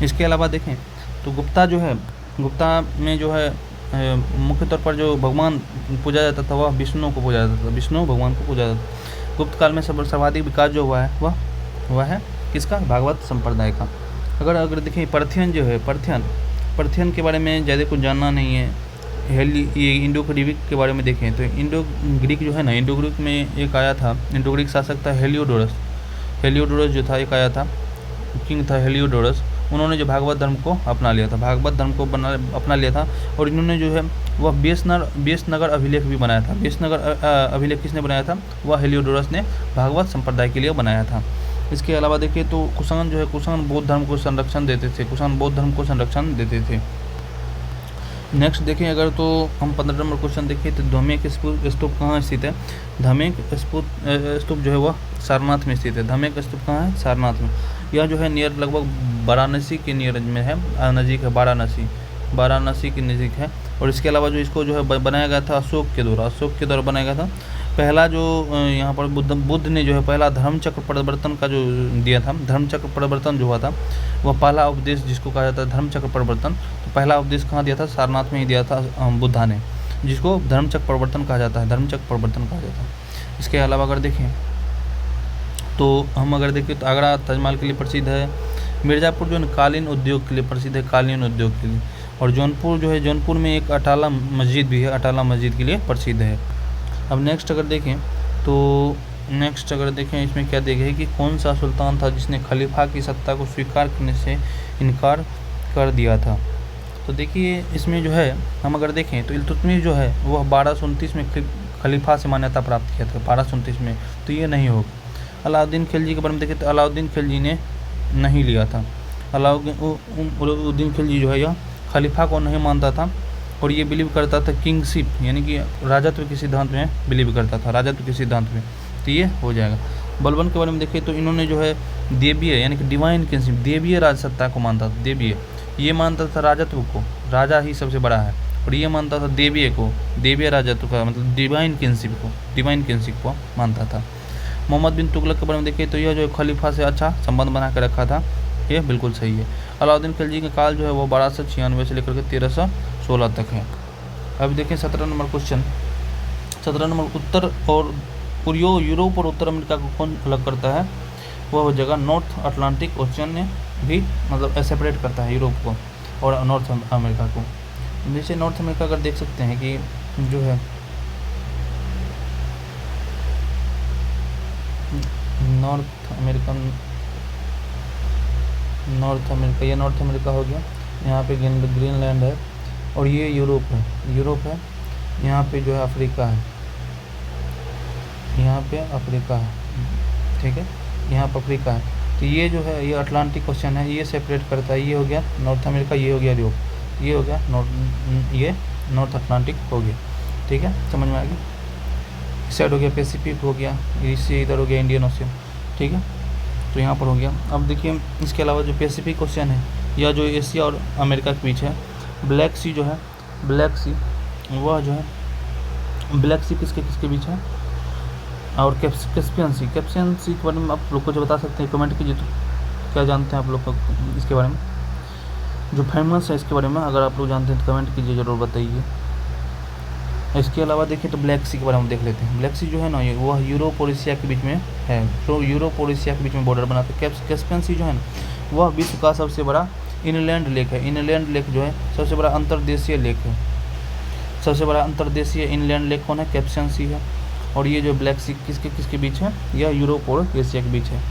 इसके अलावा देखें तो गुप्ता में जो है मुख्य तौर पर जो भगवान पूजा जाता था वह विष्णु को पूजा जाता था, विष्णु भगवान को पूजा जाता था। गुप्त काल में सर्वाधिक विकास जो हुआ है वह है किसका? भागवत संप्रदाय का। अगर देखें पर्थियन जो है पर्थियन के बारे में ज़्यादा कुछ जानना नहीं है। ये इंडो ग्रीक के बारे में देखें तो इंडो ग्रीक जो है ना, इंडो ग्रीक में एक आया था, इंडो ग्रीक शासक था हेलियोडोरस जो था, एक आया था किंग था हेलियोडोरस। उन्होंने जो भागवत धर्म को अपना लिया था, और इन्होंने जो है वह बेसनगर अभिलेख भी बनाया था। बेसनगर अभिलेख किसने बनाया था? वह हेलियोडोरस ने भागवत संप्रदाय के लिए बनाया था। इसके अलावा देखिए तो कुषाण बौद्ध धर्म को संरक्षण देते थे। नेक्स्ट देखें अगर तो हम 15 नंबर क्वेश्चन देखें तो धमेक स्तूप कहाँ स्थित है? धमेक स्तूप जो है वह सारनाथ में स्थित है। धमेक स्तूप कहाँ है? सारनाथ में। यह जो है नियर लगभग वाराणसी के नियर में है, नज़दीक है, वाराणसी के नज़दीक है। और इसके अलावा जो इसको जो है बनाया गया था अशोक के द्वारा बनाया गया था। पहला जो यहाँ पर बुद्ध ने जो है पहला धर्मचक्र परिवर्तन का जो दिया था, धर्मचक्र परिवर्तन जो हुआ था वह पहला उपदेश जिसको कहा जाता है धर्मचक्र परिवर्तन, तो पहला उपदेश कहाँ दिया था? सारनाथ में ही दिया था बुद्धा ने, जिसको धर्मचक्र परिवर्तन कहा जाता है। इसके अलावा अगर देखें तो तो आगरा ताजमहल के लिए प्रसिद्ध है। मिर्ज़ापुर जो है कालीन उद्योग के लिए प्रसिद्ध है, और जौनपुर में एक अटाला मस्जिद भी है, अटाला मस्जिद के लिए प्रसिद्ध है। अब नेक्स्ट अगर देखें इसमें क्या देखें कि कौन सा सुल्तान था जिसने खलीफा की सत्ता को स्वीकार करने से इनकार कर दिया था? तो देखिए इसमें जो है हम अगर देखें तो इल्तुतमिश जो है वह 1229 में खलीफा से मान्यता प्राप्त किया था, 1229 में, तो ये नहीं होगा। अलाउद्दीन खिलजी के बारे में देखें तो अलाउद्दीन खिलजी ने नहीं लिया था। अलाउद्दीन खिलजी जो है यह खलीफा को नहीं मानता था, और ये बिलीव करता था किंगशिप यानी कि राजत्व के सिद्धांत में बिलीव करता था, तो ये हो जाएगा। बलबन के बारे में देखें तो इन्होंने जो है देवीय यानी कि डिवाइन किंगशिप, देवीय राजसत्ता को मानता था। ये मानता था राजत्व को, राजा ही सबसे बड़ा है, और ये मानता था देवीय राजत्व का मतलब डिवाइन किंगशिप को मानता था। मोहम्मद बिन तुगलक के बारे में देखें तो यह जो खलीफा से अच्छा संबंध बना के रखा था, ये बिल्कुल सही है। अलाउद्दीन खिलजी का काल जो है वो 1296 से लेकर के 1316 तक है। अब देखें 17 नंबर क्वेश्चन। 17 नंबर उत्तर और यूरोप और उत्तर अमेरिका को कौन अलग करता है? वह जगह नॉर्थ अटलांटिक ओशियन ने भी मतलब सेपरेट करता है यूरोप को और नॉर्थ अमेरिका को। जैसे नॉर्थ अमेरिका अगर देख सकते हैं कि जो है नॉर्थ अमेरिका, ये नॉर्थ अमेरिका हो गया। यहाँ पे ग्रीनलैंड है, और ये यूरोप है। यहाँ पे जो है अफ्रीका है, ठीक है, यहाँ पर अफ्रीका है। तो ये जो है ये अटलांटिक ओशन है, ये सेपरेट करता है। ये हो गया नॉर्थ अमेरिका, ये हो गया यूरोप, ये हो गया नॉर्थ अटलांटिक हो गया, ठीक है, समझ में आ गया। इस साइड हो गया पैसिफिक हो गया, इससे इधर हो गया इंडियन ओशन, ठीक है, तो यहाँ पर हो गया। अब देखिए इसके अलावा जो पैसिफिक ओशन है या जो एशिया और अमेरिका के बीच है, ब्लैक सी जो है, वह जो है ब्लैक सी किसके बीच है, और कैस्पियन सी के बारे में आप लोग को जो बता सकते हैं कमेंट कीजिए। तो क्या जानते हैं आप लोग इसके बारे में, जो फेमस है इसके बारे में अगर आप लोग जानते हैं तो कमेंट कीजिए, ज़रूर बताइए। इसके अलावा देखिए तो ब्लैक सी के बारे में देख लेते हैं। ब्लैक सी जो है ना, वह यूरोप और एशिया के बीच में है, तो यूरोप और एशिया के बीच में बॉर्डर बनाते हैं। कैस्पियन सी जो है ना, वह विश्व का सबसे बड़ा इनलैंड लेक है। इनलैंड लेक जो है सबसे बड़ा अंतर्देशीय लेक है। सबसे बड़ा अंतर्देशीय इनलैंड लेक कौन है? कैस्पियन सी है। और ये जो ब्लैक सी किसके बीच है? यह यूरोप और एशिया के बीच है।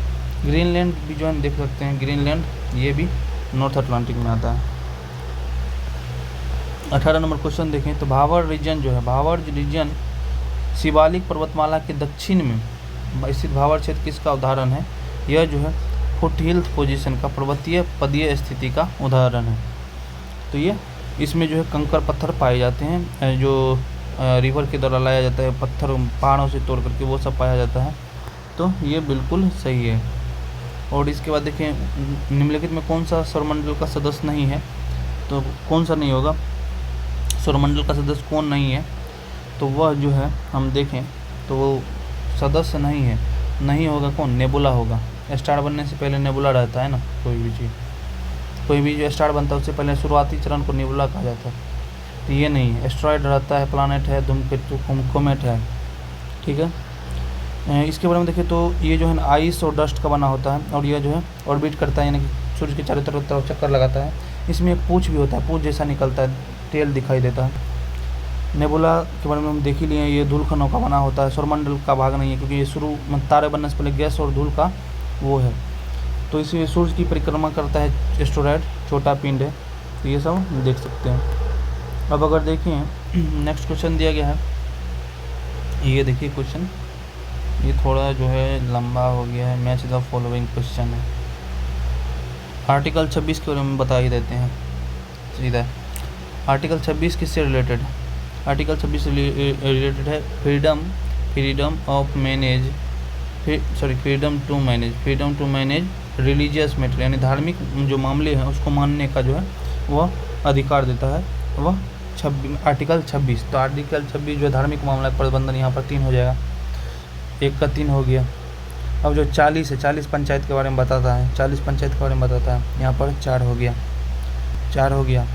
ग्रीनलैंड भी जो है देख सकते हैं, ग्रीनलैंड ये भी नॉर्थ अटलांटिक में आता है। 18 नंबर क्वेश्चन देखें तो भावर रीजन जो है, भावर रीजन शिवालिक पर्वतमाला के दक्षिण में स्थित भावर क्षेत्र किसका उदाहरण है? यह जो है फुटहिल्स पोजीशन का पर्वतीय पदीय स्थिति का उदाहरण है। तो ये इसमें जो है कंकर पत्थर पाए जाते हैं, जो रिवर के द्वारा लाया जाता है, पत्थर पहाड़ों से तोड़ करके वो सब पाया जाता है। तो ये बिल्कुल सही है। और इसके बाद देखिए निम्नलिखित में कौन सा सौरमंडल का सदस्य नहीं है, तो कौन सा नहीं होगा, सौरमंडल का सदस्य कौन नहीं है, तो वह जो है हम देखें तो वो सदस्य नहीं होगा कौन, नेबुला होगा। स्टार बनने से पहले नेबुला रहता है ना, कोई भी जो स्टार बनता है उससे पहले शुरुआती चरण को नेबुला कहा जाता है। तो ये नहीं है, एस्ट्रॉयड रहता है, प्लानेट है, धूमकेतु कोमेट है, ठीक है। इसके बारे में देखिए तो ये जो है ना आइस और डस्ट का बना होता है, और यह जो है ऑर्बिट करता है, यानी कि सूर्य के चारों तरफ चक्कर लगाता है। इसमें एक पूँछ भी होता है, पूँछ जैसा निकलता है, टेल दिखाई देता है। नेबुला के बारे में हम देख ही लिए, ये धूल कणों का बना होता है, सौरमंडल का भाग नहीं है, क्योंकि ये तारे बनने से पहले गैस और धूल का वो है। तो इसमें सूर्य की परिक्रमा करता है एस्टेरॉयड, छोटा पिंड है। तो ये सब देख सकते हैं। अब अगर देखें नेक्स्ट क्वेश्चन दिया गया है, ये देखिए क्वेश्चन, ये थोड़ा जो है लंबा हो गया है, मैच द फॉलोइंग क्वेश्चन है। आर्टिकल 26 के बारे में बता ही देते हैं सीधा। आर्टिकल 26 किससे रिलेटेड है? आर्टिकल 26 रिलेटेड है freedom to manage religious matter, यानी धार्मिक जो मामले हैं उसको मानने का जो है वह अधिकार देता है वह आर्टिकल 26। तो आर्टिकल 26 जो धार्मिक मामला प्रबंधन, यहाँ पर 3 हो जाएगा, 1 का 3 हो गया। अब जो 40 है, 40 पंचायत के बारे में बताता है, 40 पंचायत के बारे में बताता है, यहाँ पर 4 हो गया।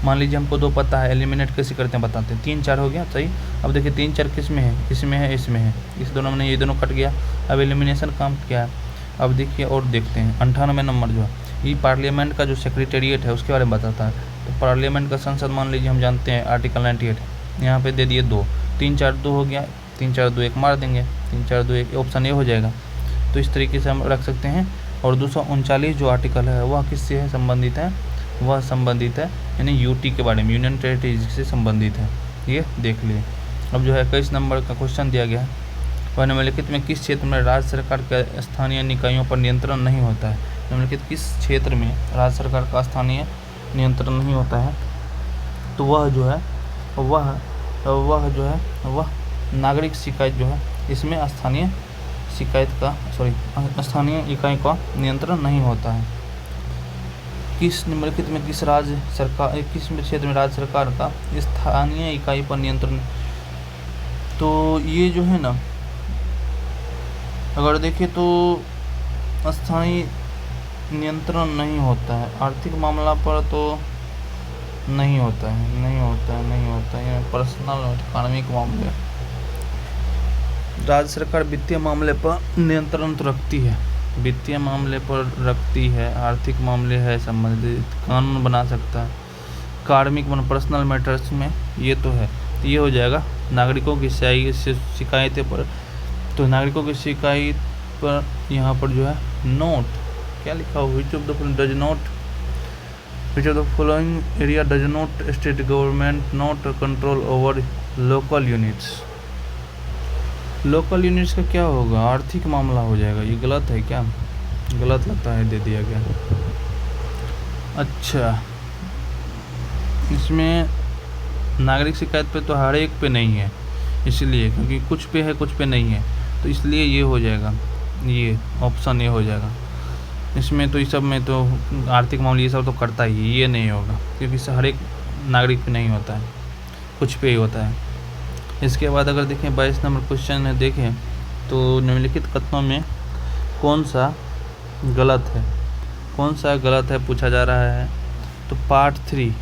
मान लीजिए हमको 2 पता है, एलिमिनेट कैसे करते हैं बताते हैं, 3 4 हो गया, सही। अब देखिए 3 4 किस में है, इसमें है, इस दोनों में ये दोनों कट गया। अब एलिमिनेशन काम क्या है, अब देखिए और देखते हैं। 98 नंबर जो है ये पार्लियामेंट का जो सेक्रेटेरिएट है उसके बारे में बताता है। तो पार्लियामेंट का संसद मान लीजिए हम जानते हैं आर्टिकल 98, यहाँ पे दे दिए 2, 3 4 2 हो गया, 3 4 2 1 मार देंगे, 3 4 2 1 ऑप्शन ए हो जाएगा। तो इस तरीके से हम रख सकते हैं। और 239 जो आर्टिकल है वह किससे है संबंधित है, वह संबंधित है यानी यूटी के बारे में, यूनियन टेरिटरी से संबंधित है, ये देख लिए। अब जो है 21 नंबर का क्वेश्चन दिया गया है, वह निम्नलिखित में किस क्षेत्र में राज्य सरकार के स्थानीय निकायों पर नियंत्रण नहीं होता है? निम्नलिखित किस क्षेत्र में राज्य सरकार का स्थानीय नियंत्रण नहीं होता है? तो वह जो है वह नागरिक शिकायत जो है, इसमें स्थानीय इकाई का नियंत्रण नहीं होता है। किस निम्नलिखित में किस क्षेत्र में राज्य सरकार का स्थानीय इकाई पर नियंत्रण? तो ये जो है ना, अगर देखें तो स्थानीय नियंत्रण नहीं होता है, आर्थिक मामला पर तो नहीं होता है, पर्सनल इकोनॉमिक मामले। राज्य सरकार वित्तीय मामले पर नियंत्रण तो रखती है, वित्तीय मामले पर रखती है, आर्थिक मामले है संबंधित, कानून बना सकता है, कार्मिक पर्सनल मैटर्स में ये तो है। तो ये हो जाएगा नागरिकों की शिकायतें पर। तो नागरिकों की शिकायत पर यहाँ पर जो है नोट क्या लिखा हो, which of the following area does not state government not control over local units. Local units का क्या होगा, आर्थिक मामला हो जाएगा। ये गलत है क्या, गलत लगता है, दे दिया गया। अच्छा, इसमें नागरिक शिकायत पे तो हर एक पे नहीं है, इसलिए क्योंकि कुछ पे है कुछ पे नहीं है, तो इसलिए ये हो जाएगा, ये ऑप्शन ए हो जाएगा। इसमें तो इस सब में तो आर्थिक मामले ये सब तो करता ही, ये नहीं होगा क्योंकि हर एक नागरिक पे नहीं होता है, कुछ पे ही होता है। इसके बाद अगर देखें 22 नंबर क्वेश्चन है, देखें तो निम्नलिखित कथनों में कौन सा गलत है पूछा जा रहा है। तो part 3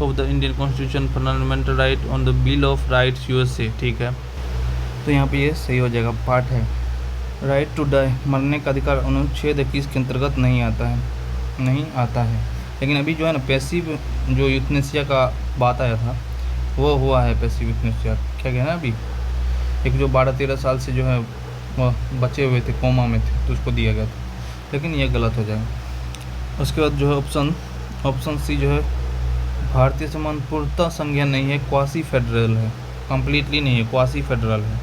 of the Indian constitution fundamental right on the bill of rights USA, ठीक है। तो यहाँ पे ये सही हो जाएगा, पार्ट है राइट टू डाई, मरने का अधिकार अनुच्छेद 21 के अंतर्गत नहीं आता है। लेकिन अभी जो है ना पैसिव जो यूथनेसिया का बात आया था वो हुआ है, पैसिव यूथनेसिया क्या कहना है, अभी एक जो 12-13 साल से जो है वो बचे हुए थे, कोमा में थे, तो उसको दिया गया था, लेकिन ये गलत हो जाएगा। उसके बाद जो है ऑप्शन सी जो है भारतीय संबंध पूर्णतः संघीय नहीं है, क्वासी फेडरल है, कम्प्लीटली नहीं है, क्वासी फेडरल है।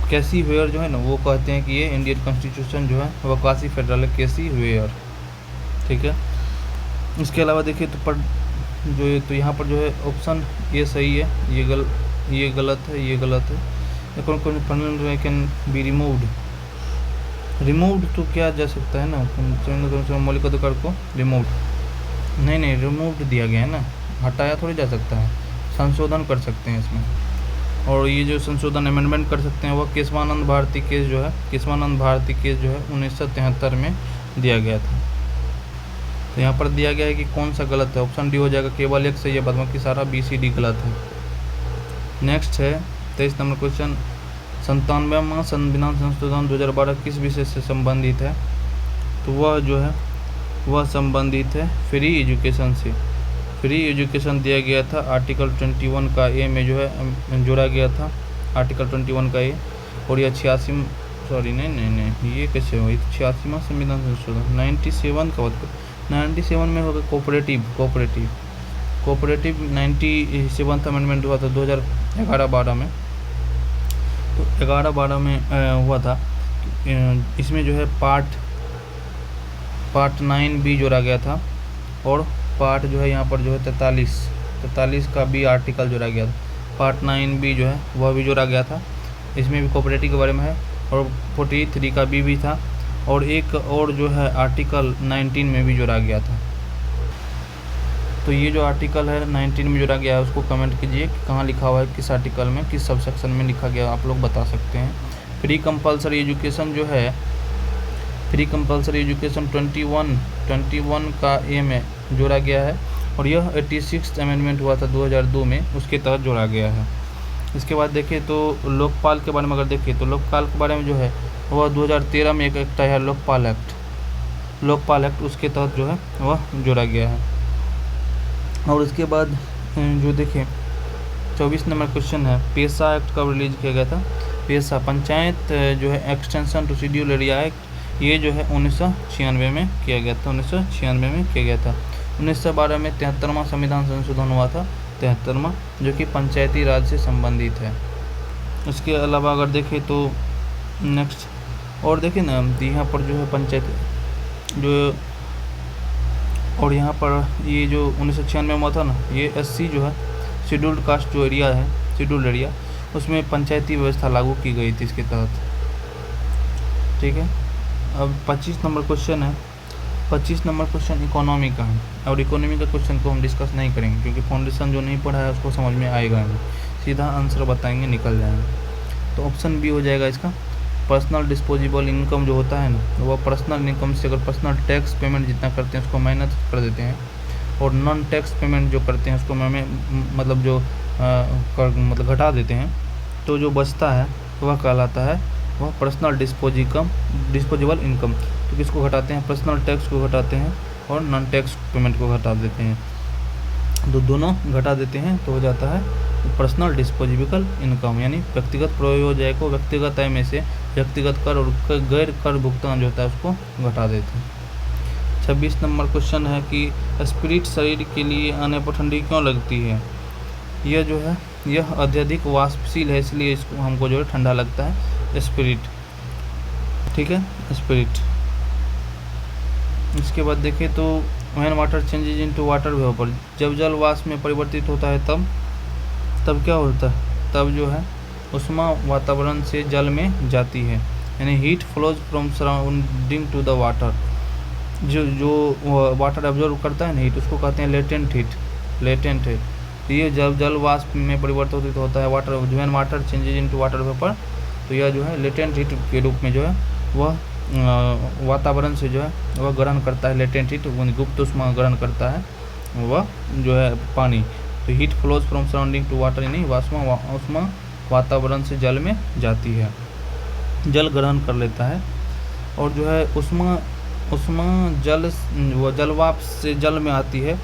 कैसी वेयर जो है ना वो कहते हैं कि ये इंडियन कॉन्स्टिट्यूशन जो है वह क्वासी फेडरल है, कैसी वेयर। ठीक है, इसके अलावा देखिए तो तो यहाँ पर जो है ऑप्शन ये सही है, ये गलत है, ये गलत है। कौन कैन बी रिमूव्ड तो क्या जा सकता है ना, मौलिक अधिकार को रिमूव्ड नहीं रिमूव्ड दिया गया है ना, हटाया थोड़ी जा सकता है, संशोधन कर सकते हैं इसमें। और ये जो संशोधन अमेंडमेंट कर सकते हैं वह केशवानंद भारती केस जो है 1973 में दिया गया था। तो यहाँ पर दिया गया है कि कौन सा गलत है, ऑप्शन डी हो जाएगा, केवल एक सही है, बाद बाकी सारा बी सी डी गलत है। नेक्स्ट है 23 नंबर क्वेश्चन, 97वां संविधान संशोधन 2012 किस विषय से संबंधित है? तो वह जो है वह संबंधित है फ्री एजुकेशन से। फ्री एजुकेशन दिया गया था आर्टिकल 21 का ए में जो है जोड़ा गया था, आर्टिकल 21 का ए। और यह 86 सॉरी नहीं ये कैसे हुआ, 86वां संविधान संशोधन 97 का बात 97 में होगा कोऑपरेटिव 97th अमेंडमेंट हुआ था 2011-12 में। तो 11-12 में हुआ था। इसमें जो है पार्ट 9 भी जोड़ा गया था और पार्ट जो है यहाँ पर जो है 43 का भी आर्टिकल जोड़ा गया था। पार्ट 9 भी जो है वह भी जोड़ा गया था, इसमें भी कोऑपरेटिव के बारे में है। और 43 का भी था और एक और जो है आर्टिकल 19 में भी जोड़ा गया था। तो ये जो आर्टिकल है 19 में जोड़ा गया है उसको कमेंट कीजिए कि कहाँ लिखा हुआ है, किस आर्टिकल में, किस सब सेक्शन में लिखा गया, आप लोग बता सकते हैं। फ्री कंपलसरी एजुकेशन जो है, फ्री कंपलसरी एजुकेशन 21 का ए में जोड़ा गया है और यह 86th अमेंडमेंट हुआ था 2002 में, उसके तहत जोड़ा गया है। इसके बाद देखिए तो लोकपाल के बारे में अगर देखिए तो लोकपाल के बारे में जो है वह 2013 में एक एक्ट आया है लोकपाल एक्ट, उसके तहत जो है वह जोड़ा गया है। और उसके बाद जो देखिए 24 नंबर क्वेश्चन है, पेशा एक्ट कब रिलीज किया गया था? पेशा पंचायत जो है extension to schedule area act, ये जो है 1996 में किया गया था, 1912 में 73वां संविधान संशोधन हुआ था, 73वां, जो कि पंचायती राज से संबंधित है। उसके अलावा अगर देखें तो नेक्स्ट और देखिए ना, यहाँ पर जो है पंचायत जो, और यहाँ पर ये जो 1996 में हुआ था ना, ये SC जो है शेड्यूल्ड कास्ट जो एरिया है, शेड्यूल्ड एरिया, उसमें पंचायती व्यवस्था लागू की गई थी इसके तहत। ठीक है, अब 25 नंबर क्वेश्चन है। 25 नंबर क्वेश्चन इकोनॉमी का है और इकोनॉमी का क्वेश्चन को हम डिस्कस नहीं करेंगे क्योंकि फाउंडेशन जो नहीं पढ़ा है उसको समझ में आएगा नहीं, सीधा आंसर बताएंगे, निकल जाएंगे। तो ऑप्शन बी हो जाएगा इसका। पर्सनल डिस्पोजेबल इनकम जो होता है ना, वह पर्सनल इनकम से अगर पर्सनल टैक्स पेमेंट जितना करते हैं उसको माइनस कर देते हैं और नॉन टैक्स पेमेंट जो करते हैं उसको मतलब जो मतलब घटा देते हैं, तो जो बचता है वह कहलाता है वह पर्सनल डिस्पोजेबल इनकम। तो किसको घटाते हैं? पर्सनल टैक्स को घटाते हैं और नॉन टैक्स पेमेंट को घटा देते हैं, तो दोनों घटा देते हैं तो हो जाता है पर्सनल डिस्पोजेबल इनकम, यानी व्यक्तिगत प्रयोजय को व्यक्तिगत आय में से व्यक्तिगत कर और गैर कर भुगतान जो होता है उसको घटा देते हैं। 26 नंबर क्वेश्चन है कि स्पिरिट शरीर के लिए आने पर ठंडी क्यों लगती है? यह जो है यह अत्यधिक वाष्पशील है, इसलिए इसको हमको जो है ठंडा लगता है, स्पिरिट। ठीक है, स्पिरिट। इसके बाद देखें तो when water changes into water vapour, जब जल वाष्प में परिवर्तित होता है तब क्या होता है? तब जो है उष्मा वातावरण से जल में जाती है, यानी heat flows from surrounding to the water. जो वाटर ऑब्जर्व करता है ना हीट, उसको कहते हैं लेटेंट हीट। तो ये जब जल वाष्प में परिवर्तित होता है water, when water changes into water vapour, तो यह जो है लेटेंट हीट के रूप में जो है वह वातावरण से जो है वह ग्रहण करता है, लेटेंट हीट, गुप्त उष्मा ग्रहण करता है वह जो है पानी। तो heat flows from surrounding to water, यानी उष्मा वातावरण से जल में जाती है, जल ग्रहण कर लेता है। और जो है उष्मा जलवाष्प से जल में आती है,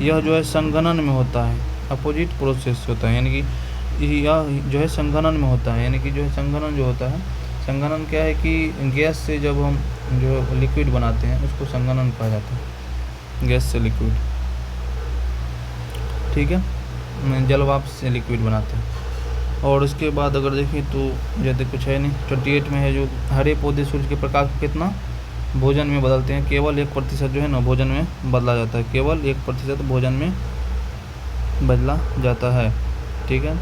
यह जो है संघनन में होता है, अपोजिट प्रोसेस होता है, यानी कि यह जो है संघनन में होता है, यानी कि जो है संघनन जो होता है, संघनन क्या है कि गैस से जब हम जो लिक्विड बनाते हैं उसको संघनन कहा जाता है, गैस से लिक्विड। ठीक है, जलवाष्प से लिक्विड बनाते हैं। और उसके बाद अगर देखें तो ज़्यादा कुछ है नहीं। 28 में है जो हरे पौधे सूर्य के प्रकाश को कितना भोजन में बदलते हैं, केवल 1% जो है ना भोजन में बदला जाता है, केवल 1% भोजन में बदला जाता है, ठीक है।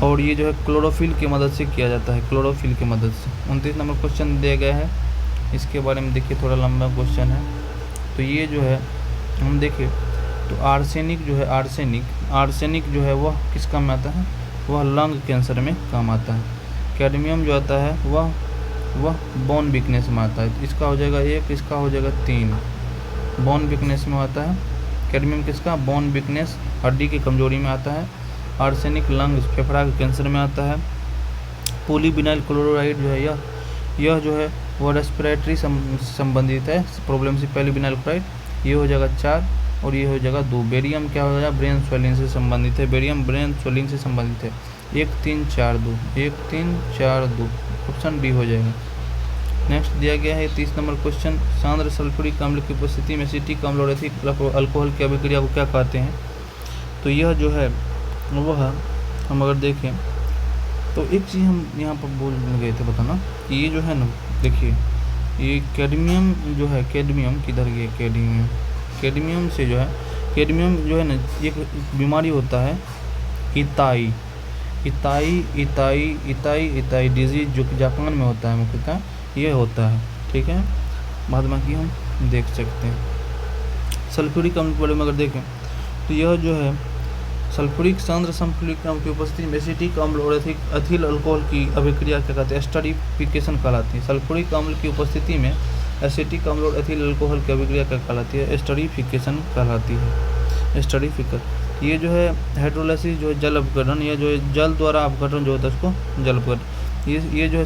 और ये जो है क्लोरोफिल की मदद से किया जाता है, क्लोरोफिल की मदद से। 29 नंबर क्वेश्चन दिया गया है, इसके बारे में देखिए, थोड़ा लंबा क्वेश्चन है। तो ये जो है हम देखें तो आर्सेनिक जो है, आर्सेनिक जो है वह किस काम में आता है, वह लंग कैंसर में काम आता है। कैडमियम जो आता है वह बोन वीकनेस में आता है, इसका हो जाएगा 1, इसका हो जाएगा 3। बोन वीकनेस में आता है कैडमियम, किसका, बोन वीकनेस, हड्डी की कमजोरी में आता है। आर्सेनिक लंग्स, फेफड़ा के कैंसर में आता है। पॉलीविनाइल क्लोराइड जो है यह जो है वह रेस्पिरेटरी संबंधित है प्रॉब्लम से। पॉलीविनाइल क्लोराइड ये हो जाएगा 4 और ये हो जाएगा 2। बेरियम क्या हो जाएगा, ब्रेन स्वेलिंग से संबंधित है, बेरियम ब्रेन स्वेलिंग से संबंधित है। 1 3 4 2, 1 3 4 2, ऑप्शन डी हो जाएगा। नेक्स्ट दिया गया है 30 नंबर क्वेश्चन, सांद्र सल्फ्यूरिक अम्ल की उपस्थिति में एसिटिक अम्ल और एथिक अल्कोहल की अभिक्रिया को क्या कहते हैं। तो यह जो है वह हम अगर देखें तो एक चीज़ हम यहाँ पर बोल गए थे बताना, ये जो है ना देखिए, ये कैडमियम जो है, कैडमियम किधर गया, कैडमियम से जो है, कैडमियम जो है ना एक बीमारी होता है इताई डिजीज, जो कि जापान में होता है मुख्यतः, ये होता है, ठीक है। बाद बाकी हम देख सकते हैं। सल्फ्यूरिक अम्ल के बारे में अगर देखें तो यह जो है सांद्र सल्फ्यूरिक अम्ल की उपस्थिति में एसिटिक अम्ल और एथिल अल्कोहल की अभिक्रिया क्या कहते हैं, एस्टरीफिकेशन कहलाती है। सल्फ्यूरिक अम्ल की उपस्थिति में एसिटिक अम्ल और एथिल अल्कोहल की अभिक्रिया क्या कहलाती है, एस्टरीफिकेशन कहलाती है, एस्टरीफिकेशन। ये जो है हाइड्रोलाइसिस जो है जल अपघटन, या जो है जल द्वारा अपघटन जो होता है उसको जल अपघटन। ये जो है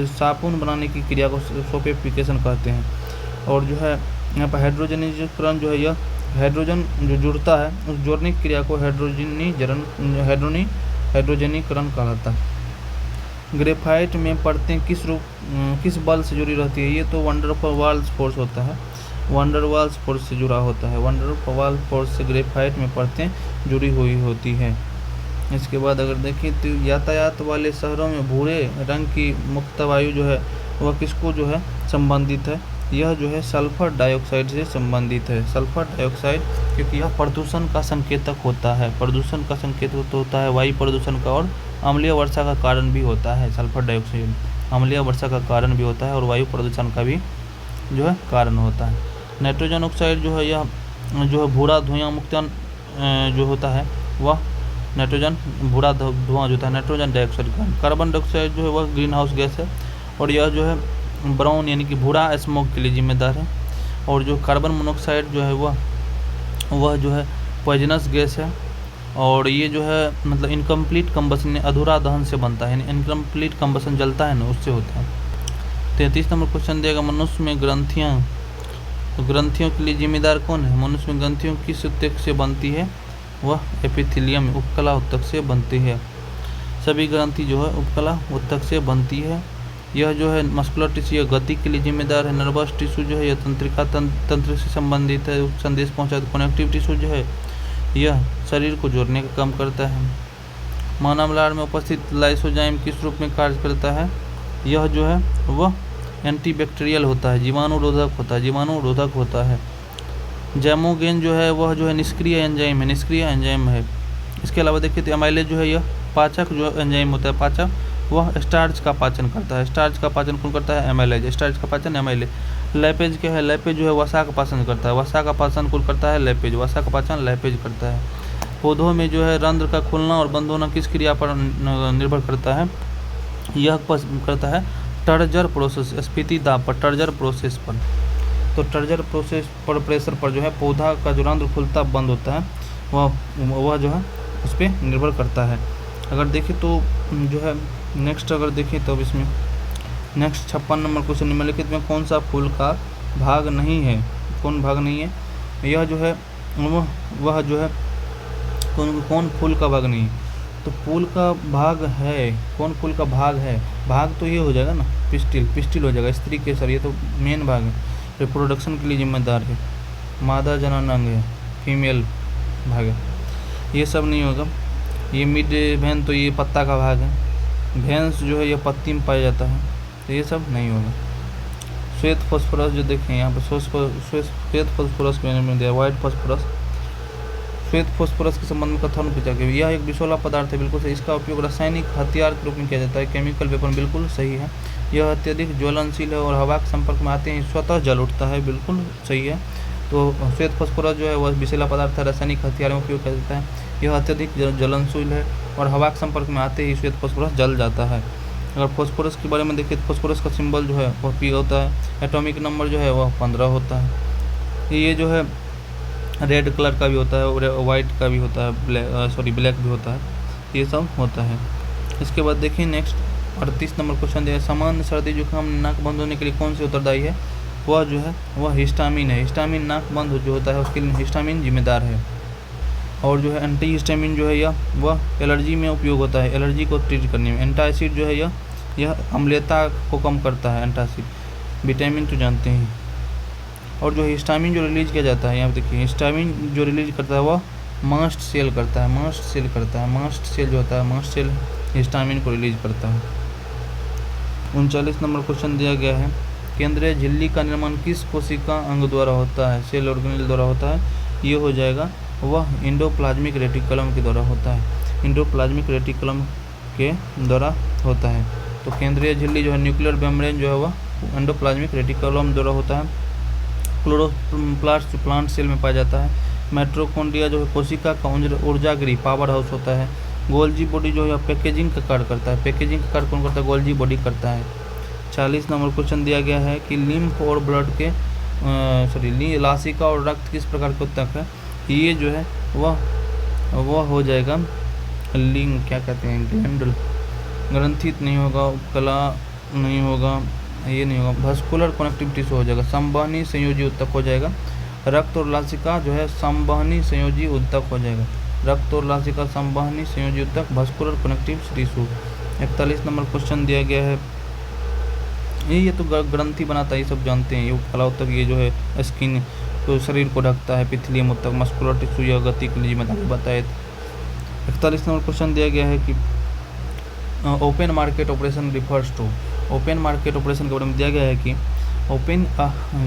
साबुन बनाने की क्रिया को सोपेफिकेशन कहते हैं। और जो है यहाँ पर हाइड्रोजनीकरण जो है, यह हाइड्रोजन जो जुड़ता है उस जोड़ने की क्रिया को हाइड्रोजनीकरण कहलाता है। ग्रेफाइट में परतें किस बल से जुड़ी रहती है, ये तो वंडरवाल्स फोर्स होता है, वंडरवाल्स फोर्स से जुड़ा होता है। वंडरवाल्स फोर्स से ग्रेफाइट में परतें जुड़ी हुई होती है। इसके बाद अगर देखें तो यातायात वाले शहरों में भूरे रंग की मुक्त वायु जो है वह किसको जो है संबंधित है, यह जो है सल्फर डाइऑक्साइड से संबंधित है। सल्फर डाइऑक्साइड क्योंकि यह प्रदूषण का संकेतक होता है, प्रदूषण का संकेतक होता है, वायु प्रदूषण का, और अम्लीय वर्षा का कारण भी होता है। सल्फर डाइऑक्साइड अम्लीय वर्षा का कारण भी होता है और वायु प्रदूषण का भी जो है कारण होता है। नाइट्रोजन ऑक्साइड जो है यह जो है भूरा धुआं मुक्त जो होता है वह नाइट्रोजन, भूरा धुआं जो होता है नाइट्रोजन डाइऑक्साइड का। कार्बन डाइऑक्साइड जो है वह ग्रीन हाउस गैस है और यह जो है ब्राउन यानी कि भूरा स्मोक के लिए जिम्मेदार है। और जो कार्बन मोनोऑक्साइड जो है वह जो है पॉइजनस गैस है और ये जो है मतलब इनकम्प्लीट कंबसन, अधूरा दहन से बनता है, यानी इनकम्प्लीट कंबसन जलता है ना उससे होता है। 33 नंबर क्वेश्चन देगा, मनुष्य में ग्रंथियाँ, तो ग्रंथियों के लिए जिम्मेदार कौन है। मनुष्य में ग्रंथियों किस ऊतक से बनती है, वह एपिथेलियम उपकला ऊतक से बनती है। सभी ग्रंथि जो है उपकला ऊतक से बनती है। यह जो है मस्कुलर टिश्यू यह गति के लिए जिम्मेदार है। नर्वस टिश्यू जो है यह तंत्रिका तंत्र से संबंधित है, संदेश पहुंचाता है। कनेक्टिव टिश्यू जो है यह शरीर को जोड़ने का काम करता है। मानव लार में उपस्थित लाइसोजाइम किस रूप में कार्य करता है, यह जो है वह एंटीबैक्टीरियल होता है, जीवाणुरोधक होता है। जैमोगेन जो है वह जो है निष्क्रिय एंजाइम है, इसके अलावा देखिए तो एमाइलेज जो है यह पाचक जो एंजाइम होता है, पाचक वह स्टार्च का पाचन करता है। स्टार्च का पाचन कौन करता है, एमाइलेज। स्टार्च का पाचन एमाइलेज। लैपेज क्या है, लैपेज जो है वसा का पाचन करता है, वसा का पाचन कौन करता है, लैपेज। वसा का पाचन लैपेज करता है। पौधों में जो है रंध्र का खुलना और बंद होना किस क्रिया पर निर्भर करता है, यह करता है टर्जर प्रोसेस, स्फीति दाब पर, टर्जर प्रोसेस पर। तो टर्जर प्रोसेस पर प्रेशर पर जो है पौधा का जो रंध्र खुलता बंद होता है वह जो है उस पर निर्भर करता है। अगर देखें तो जो है नेक्स्ट अगर देखें तो इसमें नेक्स्ट 56 नंबर क्वेश्चन, निम्नलिखित में कौन सा फूल का भाग नहीं है, कौन भाग नहीं है, यह जो है वह जो है कौन फूल का भाग नहीं है। तो फूल का भाग है, कौन फूल का भाग है, भाग तो ये हो जाएगा ना पिस्टिल हो जाएगा, स्त्री केसर, ये तो मेन भाग है, रिप्रोडक्शन के लिए जिम्मेदार है। मादा जनन अंग है, फीमेल भाग है, ये सब नहीं होगा। ये मिड वेन तो ये पत्ता का भाग है, वेन्स जो है ये पत्ती में पाया जाता है, तो ये सब नहीं होगा। श्वेत फॉस्फोरस जो देखें यहाँ पर श्वेत फॉस्फोरस के बारे में दिया, व्हाइट फॉस्फोरस। श्वेत फॉस्फोरस के संबंध में कथन पूछा गया, यह एक विषैला पदार्थ है, बिल्कुल सही। इसका उपयोग रासायनिक हथियार के रूप में किया जाता है, केमिकल वेपन, बिल्कुल सही है। यह अत्यधिक ज्वलनशील है और हवा के संपर्क में आते ही स्वतः जल उठता है, बिल्कुल सही है। तो श्वेत फॉस्फोरस जो है वह विषैला पदार्थ है, रासायनिक हथियारों में उपयोग किया जाता है। यह अत्यधिक ज्वलनशील है और हवा के संपर्क में आते ही श्वेत फॉस्फोरस जल जाता है। अगर फॉस्फोरस के बारे में देखिए तो फॉस्फोरस का सिंबल जो है वह P होता है, एटॉमिक नंबर जो है वह 15 होता है। ये जो है रेड कलर का भी होता है और वाइट का भी होता है, ब्लैक भी होता है, ये सब होता है। इसके बाद देखिए नेक्स्ट 38 नंबर क्वेश्चन दिया है, सामान्य सर्दी जुकाम नाक बंद होने के लिए कौन से उत्तरदायी है? वह जो है वह हिस्टामिन है। हिस्टामिन नाक बंद जो होता है उसके लिए हिस्टामिन जिम्मेदार है। और जो है एंटी हिस्टामिन जो है वह एलर्जी में उपयोग होता है, एलर्जी को ट्रीट करने में। एंटासिड जो है यह अम्लता को कम करता है, एंटासिड। विटामिन तो जानते हैं। और जो हिस्टामिन जो रिलीज किया जाता है, यहाँ देखिए हिस्टामिन जो रिलीज करता है वह मास्ट सेल करता है, मास्ट सेल जो होता है, मास्ट सेल हिस्टामिन को रिलीज करता है। 39 नंबर क्वेश्चन दिया गया है, केंद्रीय झिल्ली का निर्माण किस कोशिका अंग द्वारा होता है? सेल ऑर्गेनेल द्वारा होता है। ये हो जाएगा वह एंडोप्लाज्मिक रेटिकुलम के द्वारा होता है, एंडोप्लाज्मिक रेटिकुलम के द्वारा होता है। तो केंद्रीय झिल्ली जो है न्यूक्लियर मेम्ब्रेन जो है वह एंडोप्लाज्मिक रेटिकुलम द्वारा होता है। क्लोरोप्लास्ट प्लांट सेल में पाया जाता है। माइटोकॉन्ड्रिया जो है कोशिका का ऊर्जागृह पावर हाउस होता है। गोल्जी बॉडी जो है पैकेजिंग का कार्य करता है, पैकेजिंग का कार्य कौन करता है? गोल्जी बॉडी करता है। 40 नंबर क्वेश्चन दिया गया है कि लिम्फ और ब्लड के लासिका और रक्त किस प्रकार के उत्तक है? ये जो है वह हो जाएगा लिंग, क्या कहते हैं, ग्लैंडुल, ग्रंथित नहीं होगा, उपकला नहीं होगा, ये नहीं होगा, वस्कुलर कनेक्टिविटी से हो जाएगा, संवहनी संयोजी उत्तक हो जाएगा। रक्त और लासिका जो है संवहनी संयोजी उत्तक हो जाएगा, रक्त और लासिका संवहनी संयोजी उत्तक, vascular connective tissue. 41 number question दिया गया है, ये तो ग्रंथि बनाता है, ये सब जानते हैं। ये उपकला उत्तक ये जो है स्किन तो शरीर को ढकता है, पिथिलियम उत्तक मस्कुलर टिश्यू यह गति के लिए मैंने बताया। 41 नंबर क्वेश्चन दिया गया है कि open market operation refers to, open market operation के बारे में दिया गया है कि ओपन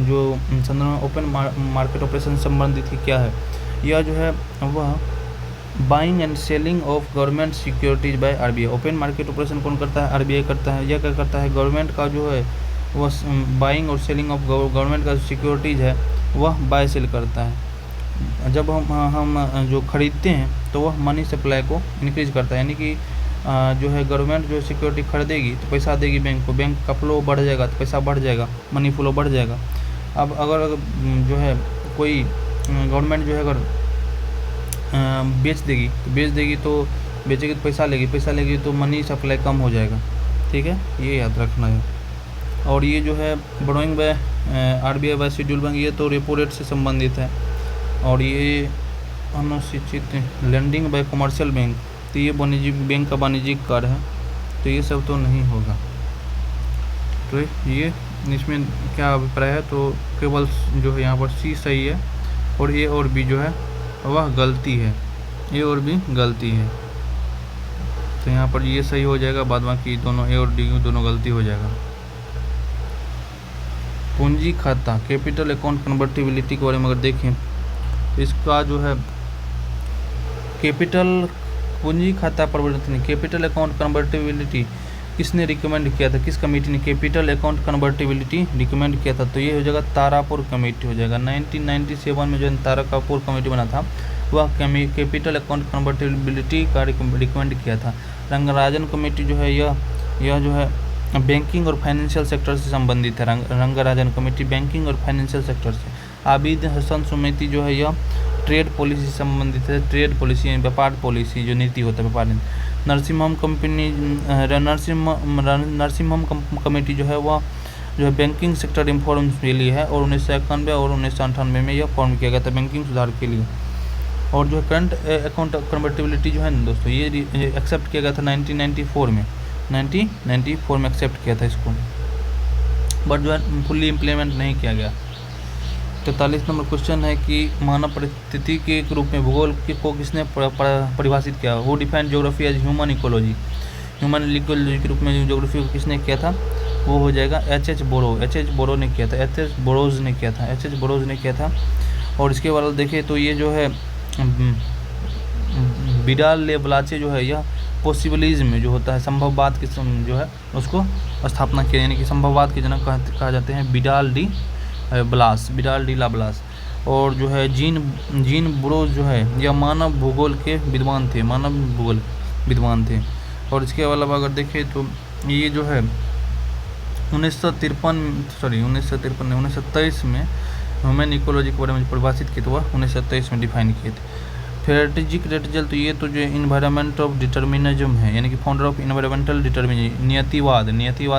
जो संदर्भ ओपन मार्केट ऑपरेशन संबंधित ही क्या है? यह जो है वह buying and selling of government securities by RBI। Open market operation कौन करता है? RBI करता है। यह क्या करता है? गवर्नमेंट का जो है वह बाइंग और सेलिंग ऑफ गवर्नमेंट का सिक्योरिटीज है वह बाय सेल करता है। जब हम जो खरीदते हैं तो वह मनी सप्लाई को इंक्रीज करता है, यानी कि जो है गवर्नमेंट जो सिक्योरिटी खरीदेगी तो पैसा देगी बैंक को, बैंक का फ्लो बढ़ जाएगा तो पैसा बढ़ जाएगा, मनी फ्लो बढ़ जाएगा। अब अगर जो है कोई गवर्नमेंट जो है अगर बेच देगी तो बेचेगी तो पैसा लेगी तो मनी सप्लाई कम हो जाएगा, ठीक है, ये याद रखना है। और ये जो है borrowing by RBI by schedule bank, ये तो रेपो रेट से संबंधित है। और ये अनुसूचित लैंडिंग बाय कमर्शियल बैंक, तो ये वाणिज्यिक बैंक का वाणिज्यिक कार्य है, तो ये सब तो नहीं होगा। तो ये इसमें क्या अभिप्राय है? तो केवल जो है यहाँ पर C सही है और A और B जो है वह गलती है, A और B गलती है। तो यहाँ पर ये सही हो जाएगा, बाद बाकी दोनों A और D दोनों गलती हो जाएगा। पूंजी खाता कैपिटल अकाउंट कन्वर्टिबिलिटी के बारे में अगर देखें तो इसका जो है कैपिटल पूंजी खाता परिवर्तन कैपिटल अकाउंट कन्वर्टिबिलिटी किसने रिकमेंड किया था? किस कमेटी ने कैपिटल अकाउंट कन्वर्टिबिलिटी रिकमेंड किया था? तो ये हो जाएगा तारापुर कमेटी हो जाएगा। 1997 में जो तारापुर कमेटी बना था वह कैपिटल अकाउंट कन्वर्टिबिलिटी का रिकमेंड किया था। रंगराजन कमेटी जो है यह जो है बैंकिंग और फाइनेंशियल सेक्टर से संबंधित है। रंगराजन कमेटी बैंकिंग और फाइनेंशियल सेक्टर से। आबिद हसन समिति जो है यह ट्रेड पॉलिसी से संबंधित है, ट्रेड पॉलिसी व्यापार पॉलिसी जो नीति होता है व्यापार नीति। नरसिम्हम कमेटी जो है वह जो है बैंकिंग सेक्टर रिफॉर्म के लिए है और 1991 और 1998 में यह फॉर्म किया गया था बैंकिंग सुधार के लिए। और जो है करंट अकाउंट कन्वर्टिबिलिटी जो है ना दोस्तों ये एक्सेप्ट किया गया था 1994 में, 1994 में एक्सेप्ट किया था इसको, बट जो है फुल्ली इम्प्लीमेंट नहीं किया गया। 43 नंबर क्वेश्चन है कि मानव परिस्थिति के एक रूप में भूगोल को किसने परिभाषित किया। वो defined geography as human ecology. Human ecology के रूप में ज्योग्राफी को किसने किया था, वो हो जाएगा एच.एच. बोरो ने किया था, एच.एच. बोरोज ने किया था। और इसके बाद देखें तो ये जो है विडाल ले ब्लाचे जो है यह पॉसिबिलिज्म जो होता है संभववाद की जो है उसको स्थापना किया, यानी कि संभववाद के जनक कहा जाते हैं विडाल डी ला ब्लास। और जो है जीन ब्रोज जो है यह मानव भूगोल के विद्वान थे। और इसके अलावा अगर देखें तो ये जो है 1923 में ह्यूमन इकोलॉजी के बारे में परिभाषित किए, तो वह 1923 में डिफाइन किए थे। फ्रेडरिक रेटजेल तो ये तो जो इन्वायरमेंट ऑफ डिटर्मिनिज्म है, यानी कि फाउंडर ऑफ इन्वायरमेंटल डिटर्मिनिज्म, नियतिवाद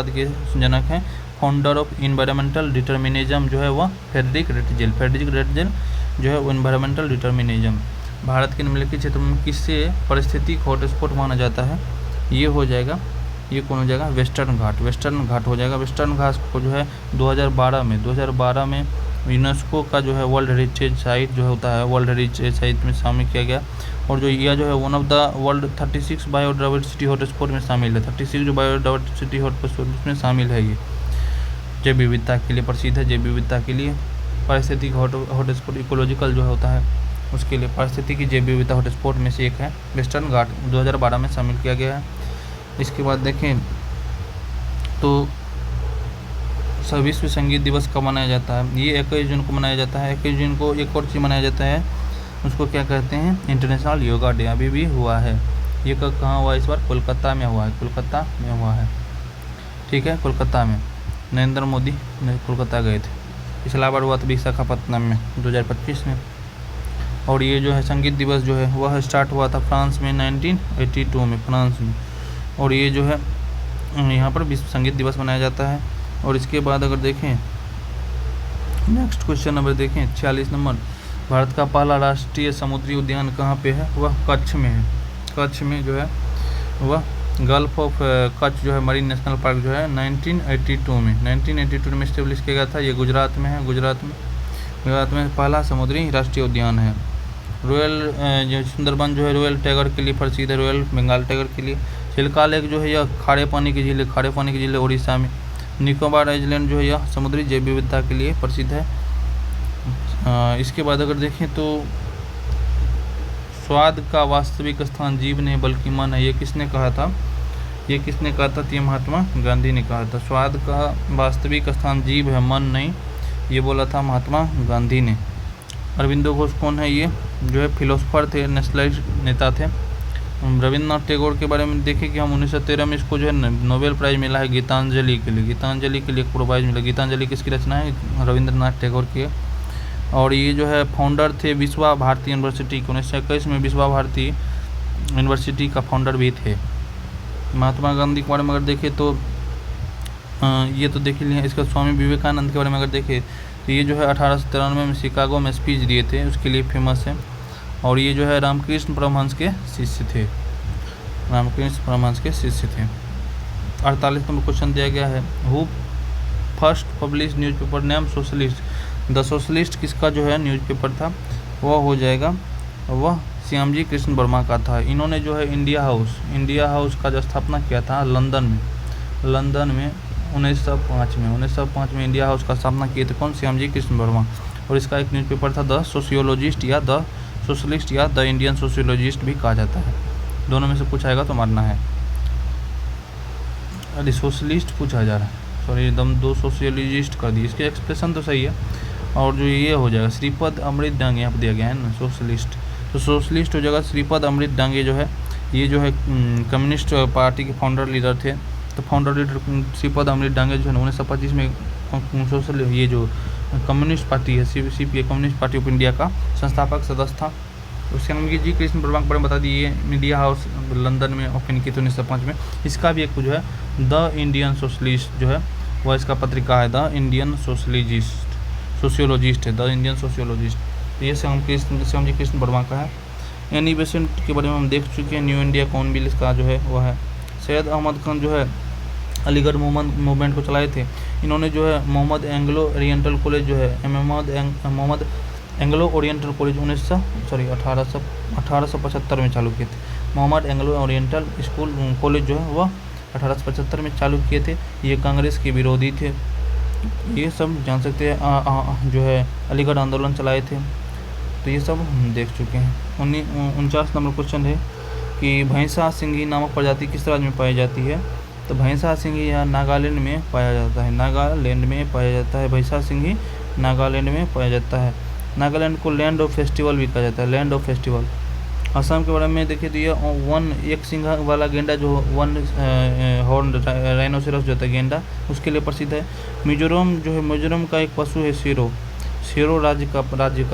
के जनक हैं। फाउंडर ऑफ इन्वायरमेंटल डिटर्मिनिज्म जो है वह फ्रेडरिक रेटजेल जो है वो इन्वायरमेंटल डिटर्मिनिज्म। भारत के निम्नलिखित क्षेत्र में किससे पारिस्थितिक हॉटस्पॉट माना जाता है, ये हो जाएगा, ये कौन हो जाएगा, वेस्टर्न घाट हो जाएगा। वेस्टर्न घाट को जो है 2012 में यूनेस्को का जो है वर्ल्ड हेरिटेज साइट जो होता है, वर्ल्ड हेरिटेज साइट में शामिल किया गया। और जो यह जो है one of the world 36 biodiversity hotspot में शामिल है। 36 जो बायोडाइवर्सिटी हॉटस्पॉट में शामिल है। ये जैव विविधता के लिए प्रसिद्ध है, जैव विविधता के लिए पारिस्थितिक हॉटस्पॉट इकोलॉजिकल जो होता है उसके लिए पारिस्थितिक जैव विविधता हॉटस्पॉट में से एक है। वेस्टर्न घाट 2012 में शामिल किया गया है। इसके बाद देखें तो विश्व संगीत दिवस कब मनाया जाता है, ये 21 जून को मनाया जाता है। 21 जून को एक और चीज़ मनाया जाता है, उसको क्या कहते हैं, इंटरनेशनल योगा डे। अभी भी हुआ है, ये कहाँ हुआ, इस बार कोलकाता में हुआ है, ठीक है, कोलकाता में नरेंद्र मोदी कोलकाता गए थे। पिछला बार हुआ था विशाखापत्तनम में 2025 में। और ये जो है संगीत दिवस जो है वह स्टार्ट हुआ था फ्रांस में 1982 में, फ्रांस में। और ये जो है यहाँ पर विश्व संगीत दिवस मनाया जाता है। और इसके बाद अगर देखें नेक्स्ट क्वेश्चन नंबर देखें 46 नंबर, भारत का पहला राष्ट्रीय समुद्री उद्यान कहाँ पे है, वह कच्छ में है। कच्छ में जो है वह गल्फ ऑफ कच्छ जो है मरीन नेशनल पार्क जो है 1982 में इस्टेब्लिश किया गया था। ये गुजरात में है, गुजरात में पहला समुद्री राष्ट्रीय उद्यान है। रॉयल जो सुंदरबन जो है रॉयल टाइगर के लिए प्रसिद्ध है, रॉयल बंगाल टाइगर के लिए। चिल्का लेक जो है यह खारे पानी की झील है उड़ीसा में। निकोबार आइलैंड जो है यह समुद्री जैव विविधता के लिए प्रसिद्ध है। इसके बाद अगर देखें तो स्वाद का वास्तविक स्थान जीव नहीं बल्कि मन है, ये किसने कहा था, तो ये महात्मा गांधी ने कहा था। स्वाद का वास्तविक स्थान जीव है, मन नहीं, ये बोला था महात्मा गांधी ने। अरविंदो घोष कौन है, ये जो है फिलोसोफर थे, नेशनलिस्ट नेता थे। रविंद्रनाथ टैगोर के बारे में देखें कि हम 1913 में इसको जो है नोबेल प्राइज़ मिला है गीतांजलि के लिए एक प्राइज़ मिला। गीतांजलि किसकी रचना है, रविंद्रनाथ टैगोर की। और ये जो है फाउंडर थे विश्वा भारती यूनिवर्सिटी के, 1921 में विश्वा भारती यूनिवर्सिटी का फाउंडर भी थे। महात्मा गांधी के बारे में अगर देखें तो ये तो देख लिया। इसका स्वामी विवेकानंद के बारे में अगर देखें तो ये जो है 1893 में शिकागो में स्पीच दिए थे, उसके लिए फेमस है। और ये जो है रामकृष्ण परमहंस के शिष्य थे, 48 नंबर क्वेश्चन दिया गया है, who first publish newspaper name socialist. The socialist किसका जो है न्यूज़पेपर था, वह हो जाएगा, वह श्यामजी कृष्ण वर्मा का था। इन्होंने जो है इंडिया हाउस का जो स्थापना किया था लंदन में 1905 में इंडिया हाउस का स्थापना किए थे कौन, श्यामजी कृष्ण वर्मा। और इसका एक न्यूज़पेपर था द सोशियोलॉजिस्ट या द सोशलिस्ट या द इंडियन सोशियोलॉजिस्ट भी कहा जाता है। दोनों में से कुछ आएगा तो मारना है। अरे सोशलिस्ट पूछा जा रहा है, सॉरी एकदम दो सोशियोलॉजिस्ट कर दिए, इसके एक्सप्रेशन तो सही है। और जो ये हो जाएगा श्रीपद अमृत डांगे यहाँ पर दिया गया है ना सोशलिस्ट, तो सोशलिस्ट हो जाएगा श्रीपद अमृत डांगे जो है, ये जो है कम्युनिस्ट पार्टी के फाउंडर लीडर थे। तो फाउंडर लीडर श्रीपद अमृत डांगे जो है 1925 में सोशल ये जो कम्युनिस्ट पार्टी है CPI communist party of India का संस्थापक सदस्य था। श्यामजी जी कृष्ण वर्मा के बारे में बता दिए, इंडिया हाउस लंदन में ओपन की थी 1905 में। इसका भी एक जो है द इंडियन सोशलिस्ट जो है वह इसका पत्रिका है, द इंडियन सोशियोलॉजिस्ट है, द इंडियन सोशियोलॉजिस्ट। ये श्यामजी कृष्ण वर्मा का है। एनी बेसेंट के बारे में हम देख चुके हैं, न्यू इंडिया कॉर्न बिल इसका जो है वह है। सैयद अहमद खान जो है अलीगढ़ मूवमेंट को चलाए थे। इन्होंने जो है मोहम्मद एंग्लो ओरिएंटल कॉलेज जो है मोहम्मद एंग्लो ओरिएंटल कॉलेज 1875 में चालू किए थे। Mohammad Anglo oriental school college जो है वह 1875 में चालू किए थे। ये कांग्रेस के विरोधी थे। ये सब जान सकते हैं। जो है अलीगढ़ आंदोलन चलाए थे, तो ये सब हम देख चुके हैं। 49 नंबर क्वेश्चन है कि भैंसा सिंघी नामक प्रजाति किस राज्य में पाई जाती है? तो भैंसा सिंघी यहाँ नागालैंड में पाया जाता है। नागालैंड में पाया जाता है भैंसा सिंघी, नागालैंड में पाया जाता है। नागालैंड को लैंड ऑफ फेस्टिवल भी कहा जाता है, लैंड ऑफ फेस्टिवल। असम के बारे में देखिए तो ये एक सिंघा वाला गेंडा जो हॉर्न राइनोसेरस जो होता है गेंडा, उसके लिए प्रसिद्ध है। मिजोरम जो है, मिजोरम का एक पशु है शेरो, शेरो राज्य का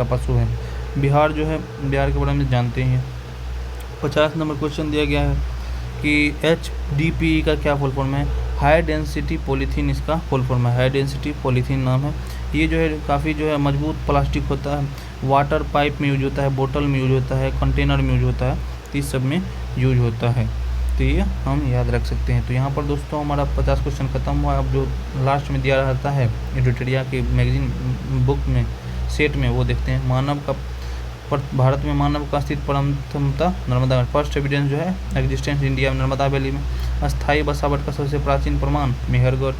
पशु है। बिहार जो है, बिहार के बारे में जानते हैं। 50 नंबर क्वेश्चन दिया गया है कि HDPE का क्या फुल फॉर्म है? हाई डेंसिटी पॉलीथीन इसका फुल फॉर्म है, हाई डेंसिटी पॉलीथीन नाम है। ये जो है काफ़ी जो है मजबूत प्लास्टिक होता है। वाटर पाइप में यूज होता है, बोतल में यूज होता है, कंटेनर में यूज होता है, तो इस सब में यूज होता है। तो ये हम याद रख सकते हैं। तो यहाँ पर दोस्तों हमारा 50 क्वेश्चन खत्म हुआ। अब जो लास्ट में दिया रहता है एडिटोरिया के मैगजीन बुक में सेट में, वो देखते हैं। भारत में मानव का अस्तित्व प्रथमतः नर्मदा में, फर्स्ट एविडेंस जो है एग्जिस्टेंस इंडिया में नर्मदा वैली में। अस्थायी बसावट का सबसे प्राचीन प्रमाण मेहरगढ़।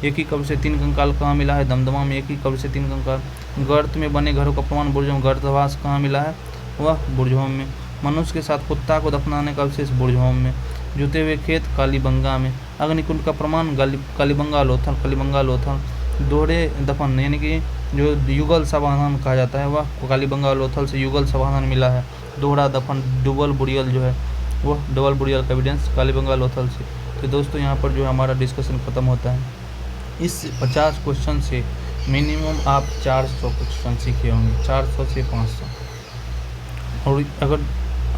एक ही कब्र से 3 कंकाल कहाँ मिला है? दमदमा में एक ही कब्र से 3 कंकाल। गर्त में बने घरों का प्रमाण बुर्जोम, गर्तवास कहाँ मिला है? वह बुर्जोम में। मनुष्य के साथ कुत्ता को दफनाने का अवशेष बुर्जोम में। जुते हुए खेत कालीबंगा में। अग्निकुंड का प्रमाण कालीबंगा लोथल। दोहरे दफन यानी कि जो युगल समाधान कहा जाता है, वह कालीबंगा लोथल से युगल समाधान मिला है। दोहरा दफन डबल बुरियल जो है, वह डबल बुरियल का एविडेंस कालीबंगा लोथल से। तो दोस्तों यहाँ पर जो है हमारा डिस्कशन खत्म होता है। इस 50 क्वेश्चन से मिनिमम आप 400 क्वेश्चन सीखे होंगे, 400 से 500। और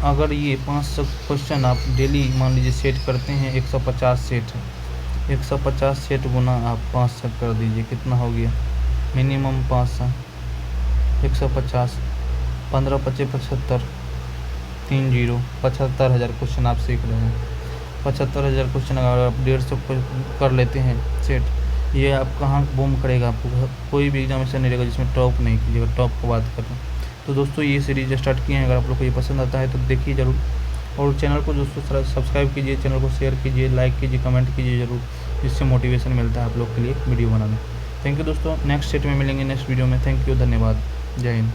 अगर ये 500 क्वेश्चन आप डेली मान लीजिए सेट करते हैं, 150 सेट है, 150 सेट गुना आप 500 कर दीजिए, कितना हो गया? मिनिमम 500, 150, 15 × 5 = 75, 30, 75,000 क्वेश्चन आप सीख रहे हैं। 75,000 क्वेश्चन अगर आप 150 कर लेते हैं सेट, ये आप कहाँ बूम करेगा? आपको कोई भी एग्जामिनेशन नहीं रहेगा जिसमें टॉप नहीं कीजिएगा। टॉप की बात करें तो दोस्तों ये सीरीज स्टार्ट किए हैं। अगर आप लोग को ये पसंद आता है तो देखिए ज़रूर, और चैनल को दोस्तों सब्सक्राइब कीजिए, चैनल को शेयर कीजिए, लाइक कीजिए, कमेंट कीजिए ज़रूर, जिससे मोटिवेशन मिलता है आप लोग के लिए वीडियो बनाने। थैंक यू दोस्तों, नेक्स्ट सेट में मिलेंगे नेक्स्ट वीडियो में। थैंक यू, धन्यवाद, जय हिंद।